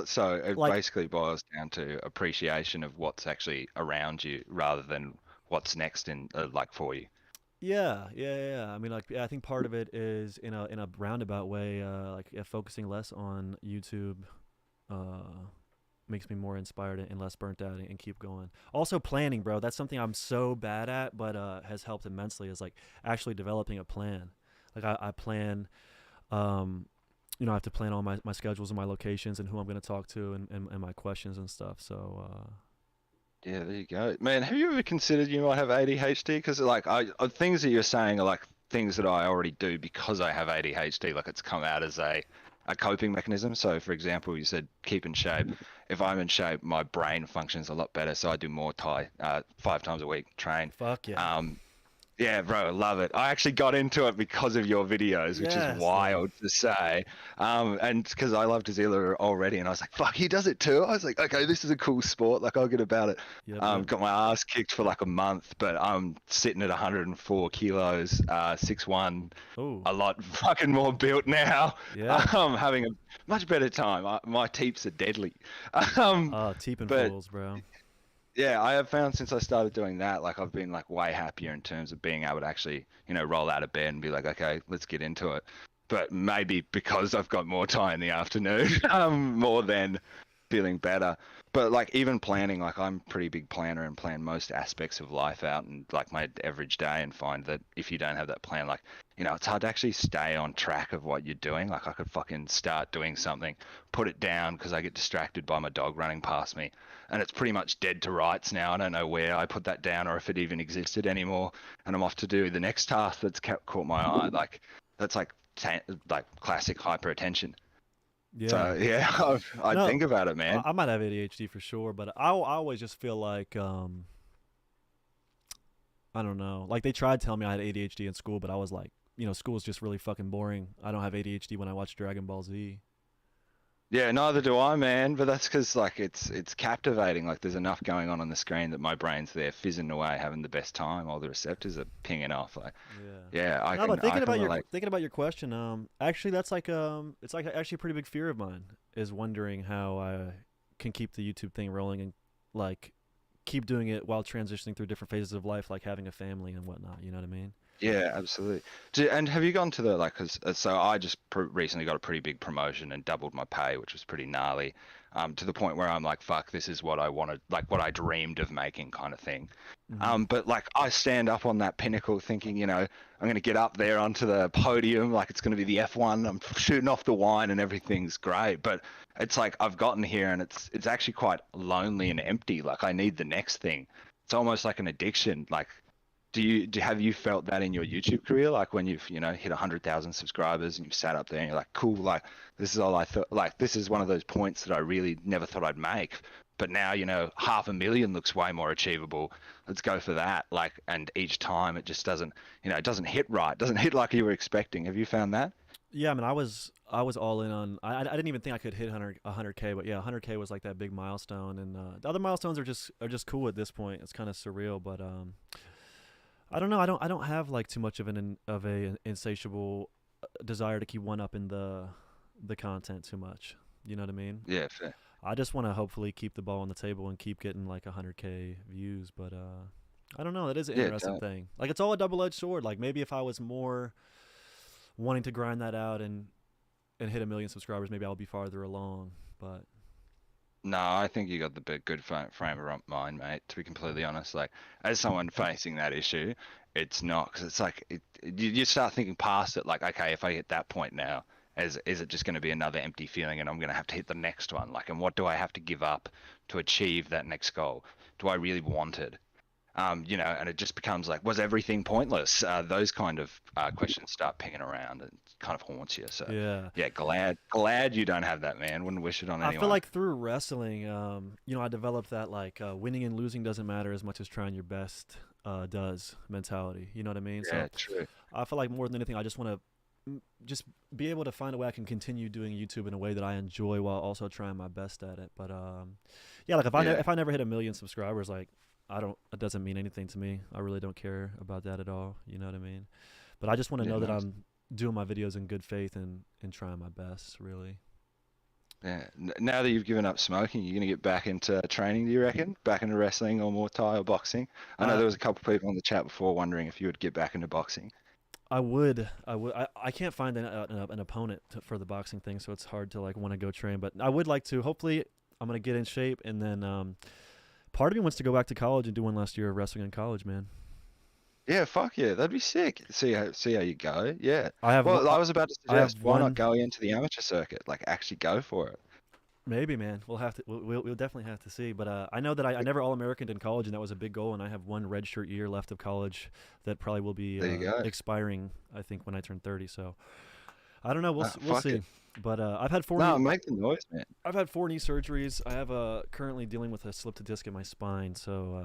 So it Like- basically boils down to appreciation of what's actually around you rather than what's next in like for you. Yeah. I mean, like, I think part of it is in a roundabout way, focusing less on YouTube makes me more inspired and less burnt out and keep going. Also, planning, bro. That's something I'm so bad at, but has helped immensely. Is like actually developing a plan. Like, I plan, you know, I have to plan all my schedules and my locations and who I'm going to talk to and my questions and stuff. So. Yeah, there you go, man. Have you ever considered you might have ADHD? Because like things that you're saying are like things that I already do because I have ADHD. Like, it's come out as a coping mechanism. So, for example, you said keep in shape. If I'm in shape, my brain functions a lot better. So I do more Thai 5 times a week, train. Fuck yeah. Yeah, bro, I love it. I actually got into it because of your videos, which is wild to say. And because I loved Zilla already, and I was like, fuck, he does it too. I was like, okay, this is a cool sport. Like, I'll get about it. Yeah, got my ass kicked for like a month, but I'm sitting at 104 kilos, 6'1", a lot fucking more built now. Yeah. I'm having a much better time. My teeps are deadly. Teeping fools, bro. Yeah, I have found since I started doing that, like I've been like way happier in terms of being able to actually, roll out of bed and be like, okay, let's get into it. But maybe because I've got more time in the afternoon, more than feeling better. But like even planning, like I'm a pretty big planner and plan most aspects of life out and like my average day and find that if you don't have that plan, like, it's hard to actually stay on track of what you're doing. Like I could fucking start doing something, put it down because I get distracted by my dog running past me and it's pretty much dead to rights now. I don't know where I put that down or if it even existed anymore. And I'm off to do the next task that's caught my eye. Like that's like classic hyperattention. Yeah. So yeah, I No, think about it, man. I might have ADHD for sure, but I always just feel like I don't know. Like they tried telling me I had ADHD in school, but I was like, school's just really fucking boring. I don't have ADHD when I watch Dragon Ball Z. Yeah, neither do I, man. But that's because like it's captivating. Like there's enough going on the screen that my brain's there fizzing away, having the best time. All the receptors are pinging off. Like yeah, I No, but can thinking about your question, actually that's like it's like actually a pretty big fear of mine is wondering how I can keep the YouTube thing rolling and like keep doing it while transitioning through different phases of life, like having a family and whatnot. You know what I mean? Yeah, absolutely. And have you gone to the like? Cause so I just recently got a pretty big promotion and doubled my pay, which was pretty gnarly. To the point where I'm like, fuck, this is what I wanted, like what I dreamed of making, kind of thing. But like I stand up on that pinnacle, thinking, I'm gonna get up there onto the podium, like it's gonna be the F1. I'm shooting off the wine and everything's great. But it's like I've gotten here and it's actually quite lonely and empty. Like I need the next thing. It's almost like an addiction. Like have you felt that in your YouTube career? Like when you've, hit 100,000 subscribers and you've sat up there and you're like, cool, like this is all I thought, like this is one of those points that I really never thought I'd make. But now, 500,000 looks way more achievable. Let's go for that. Like, and each time it just doesn't, it doesn't hit right. It doesn't hit like you were expecting. Have you found that? Yeah, I mean, I was all in on. I didn't even think I could hit 100K, but yeah, 100K was like that big milestone, and the other milestones are just cool at this point. It's kind of surreal, but I don't know. I don't have like too much of a insatiable desire to keep one up in the content too much. You know what I mean? Yeah, fair. I just want to hopefully keep the ball on the table and keep getting like 100K views, but I don't know. That is an interesting thing. Like it's all a double-edged sword. Like maybe if I was more wanting to grind that out and hit 1 million subscribers, maybe I'll be farther along. But no, I think you got the good frame of mind, mate. To be completely honest, like as someone facing that issue, it's not because it's like you start thinking past it. Like, okay, if I hit that point now, is it just going to be another empty feeling, and I'm going to have to hit the next one? Like, and what do I have to give up to achieve that next goal? Do I really want it? And it just becomes like, was everything pointless? Those kind of questions start pinging around and kind of haunts you. So yeah, glad you don't have that, man. Wouldn't wish it on anyone. I feel like through wrestling, I developed that like winning and losing doesn't matter as much as trying your best does mentality. You know what I mean? Yeah, so true. I feel like more than anything, I just want to just be able to find a way I can continue doing YouTube in a way that I enjoy while also trying my best at it. But yeah, like if I never hit 1 million subscribers, like it doesn't mean anything to me. I really don't care about that at all. You know what I mean? But I just want to know that I'm doing my videos in good faith and trying my best, really. Yeah. Now that you've given up smoking, you're going to get back into training, do you reckon? Back into wrestling or Muay Thai or boxing? I know there was a couple of people on the chat before wondering if you would get back into boxing. I would. I can't find an opponent for the boxing thing, so it's hard to like want to go train. But I would like to. Hopefully, I'm going to get in shape, and then part of me wants to go back to college and do one last year of wrestling in college, man. Yeah, fuck yeah, that'd be sick. See how you go. Yeah. I was about to suggest why not go into the amateur circuit? Like actually go for it. Maybe, man. We'll have to. We'll definitely have to see. But I know that I never All-Americaned in college, and that was a big goal. And I have one redshirt year left of college that probably will be expiring. I think when I turn 30. So I don't know. We'll see. But I've had 4. No, make the noise, man. I've had 4 knee surgeries. I have currently dealing with a slipped disc in my spine. So.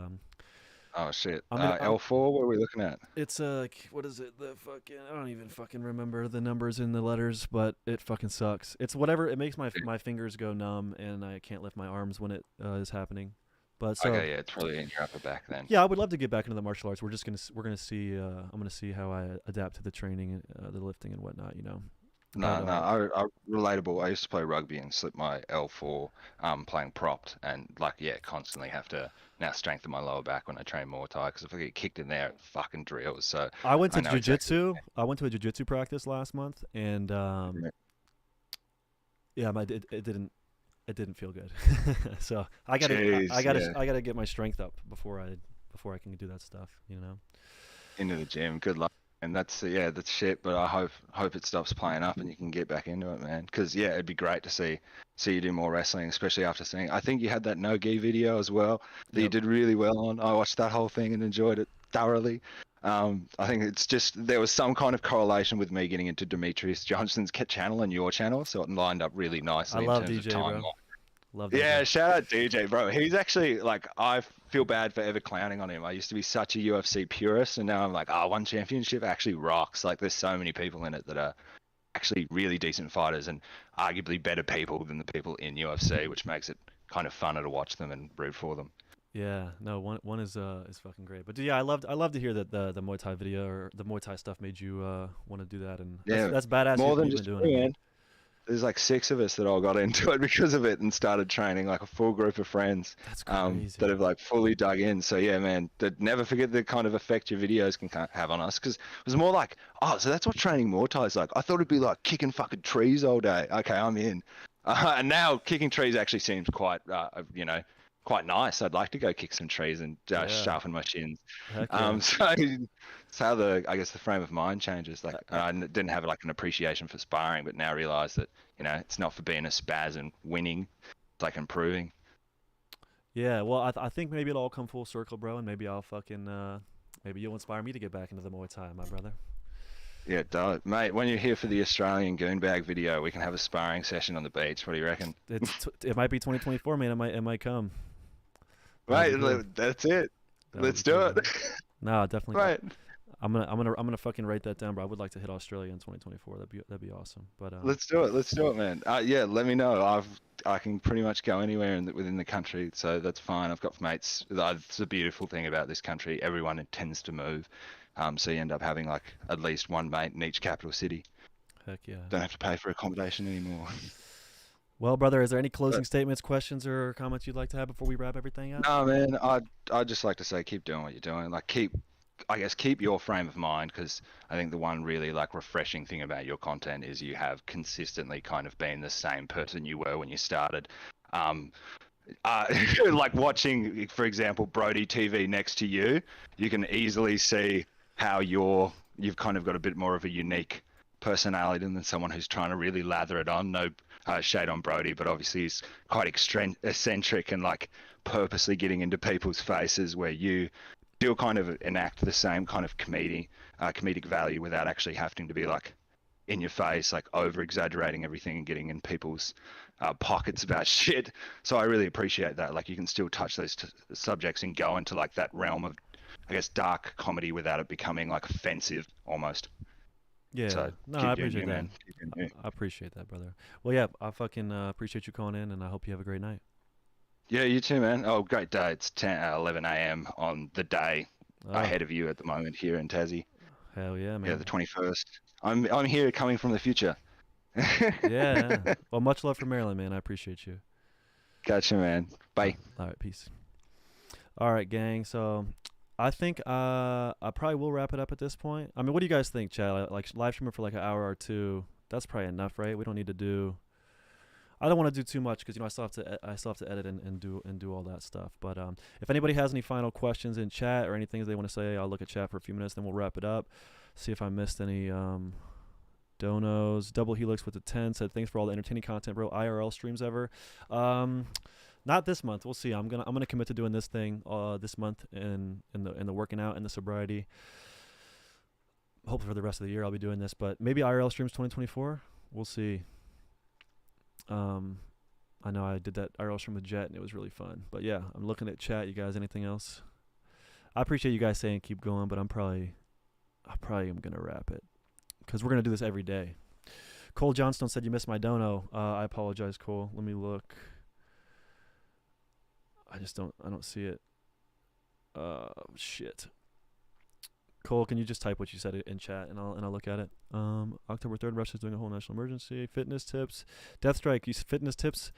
Oh shit. L4. What are we looking at? It's what is it? I don't even fucking remember the numbers in the letters, but it fucking sucks. It's whatever. It makes my fingers go numb, and I can't lift my arms when it is happening. But so okay, yeah, it's probably in your upper back then. Yeah, I would love to get back into the martial arts. We're gonna see. I'm gonna see how I adapt to the training, the lifting and whatnot. No, But no, I relatable. I used to play rugby and slip my L4 playing propped and like yeah, constantly have to now strengthen my lower back when I train Muay Thai because if I get kicked in there, it fucking drills. So I went I to know exactly. jujitsu. I went to a jujitsu practice last month, and Yeah. yeah, it didn't feel good. So I gotta Jeez, yeah, I gotta get my strength up before I can do that stuff. You know. into the gym. Good luck. And that's yeah, that's shit. But I hope it stops playing up and you can get back into it, man. Because yeah, it'd be great to see you do more wrestling, especially after seeing. I think you had that no gi video as well that you Yep. did really well on. I watched that whole thing and enjoyed it thoroughly. I think it's just there was some kind of correlation with me getting into Demetrius Johnson's channel and your channel, so it lined up really I nicely in love terms of DJ, timeline. bro. Love that Yeah, guy. shout out DJ, bro. He's actually like I feel bad for ever clowning on him. I used to be such a UFC purist, and now I'm like, oh, one championship actually rocks. Like, there's so many people in it that are actually really decent fighters and arguably better people than the people in UFC, which makes it kind of funner to watch them and root for them. Yeah, no, one is fucking great. But yeah, I love to hear that the Muay Thai video or the Muay Thai stuff made you want to do that, and Yeah, that's badass. more than You've been just doing me, it, man. man. There's like 6 of us that all got into it because of it and started training, like a full group of friends That's crazy. that have like fully dug in. So yeah, man, never forget the kind of effect your videos can have on us. Because it was more like, oh, so that's what training Muay Thai is like. I thought it'd be like kicking fucking trees all day. Okay, I'm in. And now kicking trees actually seems quite, quite nice. I'd like to go kick some trees and Yeah. sharpen my shins. Heck yeah. So it's how I guess the frame of mind changes. Like I didn't have like an appreciation for sparring, but now realize that it's not for being a spaz and winning. It's like improving. Yeah, well, I think maybe it'll all come full circle, bro, and maybe I'll fucking maybe you'll inspire me to get back into the Muay Thai, my brother. Yeah, dope. Mate, when you're here for the Australian Goonbag video, we can have a sparring session on the beach. What do you reckon? It might be 2024, man. It might come. Right, that's it. Let's do it. No, definitely. Right. I'm gonna fucking write that down, bro. I would like to hit Australia in 2024. That'd be awesome. But Let's do it. Let's do it, man. Yeah, let me know. I can pretty much go anywhere within the country, so that's fine. I've got mates. It's a beautiful thing about this country. Everyone tends to move, so you end up having like at least one mate in each capital city. heck yeah. Don't have to pay for accommodation anymore. Well, brother, is there any closing statements, questions, or comments you'd like to have before we wrap everything up? No, man. I'd just like to say, keep doing what you're doing. Like, keep your frame of mind, because I think the one really like refreshing thing about your content is you have consistently kind of been the same person you were when you started. Like watching, for example, Brody TV next to you, you can easily see how you've kind of got a bit more of a unique personality than someone who's trying to really lather it on. No shade on Brody, but obviously he's quite eccentric and like purposely getting into people's faces, where you still kind of enact the same kind of comedic value without actually having to be like in your face, like over exaggerating everything and getting in people's pockets about shit. So I really appreciate that. Like, you can still touch those subjects and go into like that realm of, I guess, dark comedy without it becoming like offensive almost. Yeah. So No, keep I doing appreciate you, that. man. Keep doing you. I appreciate that, brother. Well, yeah, I fucking appreciate you calling in, and I hope you have a great night. Yeah, you too, man. Oh, great day. It's 11 a.m. on the day ahead of you at the moment here in Tassie. Hell yeah, man. Yeah, the 21st. I'm here coming from the future. Yeah. Well, much love from Maryland, man. I appreciate you. Gotcha, man. Bye. All right, peace. All right, gang. So I think I probably will wrap it up at this point. I mean, what do you guys think, Chad? Like live streaming for like an hour or two. That's probably enough, right? We don't need to do. I don't want to do too much because I still have to edit and do all that stuff. But if anybody has any final questions in chat or anything they want to say, I'll look at chat for a few minutes. Then we'll wrap it up. See if I missed any donos. Double Helix with the 10 said thanks for all the entertaining content, bro. IRL streams ever? Not this month. We'll see. I'm gonna commit to doing this thing this month in the working out and the sobriety. Hopefully for the rest of the year I'll be doing this, but maybe IRL streams 2024. We'll see. I know I did that IRL stream with Jet and it was really fun. But yeah, I'm looking at chat. You guys, anything else? I appreciate you guys saying keep going, but I probably am gonna wrap it because we're gonna do this every day. Cole Johnstone said you missed my dono. I apologize, Cole. Let me look. I don't see it. Shit. Cole, can you just type what you said in chat and I'll look at it. October 3rd, Russia's doing a whole national emergency. Fitness tips, Deathstrike. Fitness tips.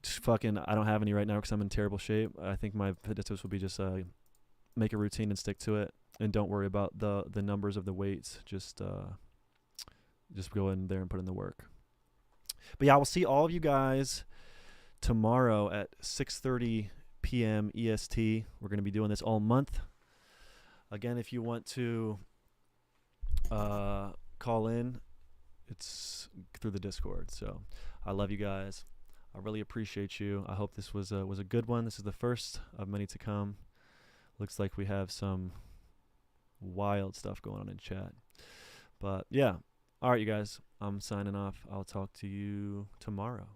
Just fucking, I don't have any right now because I'm in terrible shape. I think my fitness tips would be just make a routine and stick to it, and don't worry about the numbers of the weights. Just go in there and put in the work. But yeah, we'll see all of you guys tomorrow at 6:30 p.m. EST. We're going to be doing this all month. Again, if you want to call in, it's through the Discord. So I love you guys. I really appreciate you. I hope this was a good one. This is the first of many to come. Looks like we have some wild stuff going on in chat. But yeah. All right, you guys. I'm signing off. I'll talk to you tomorrow.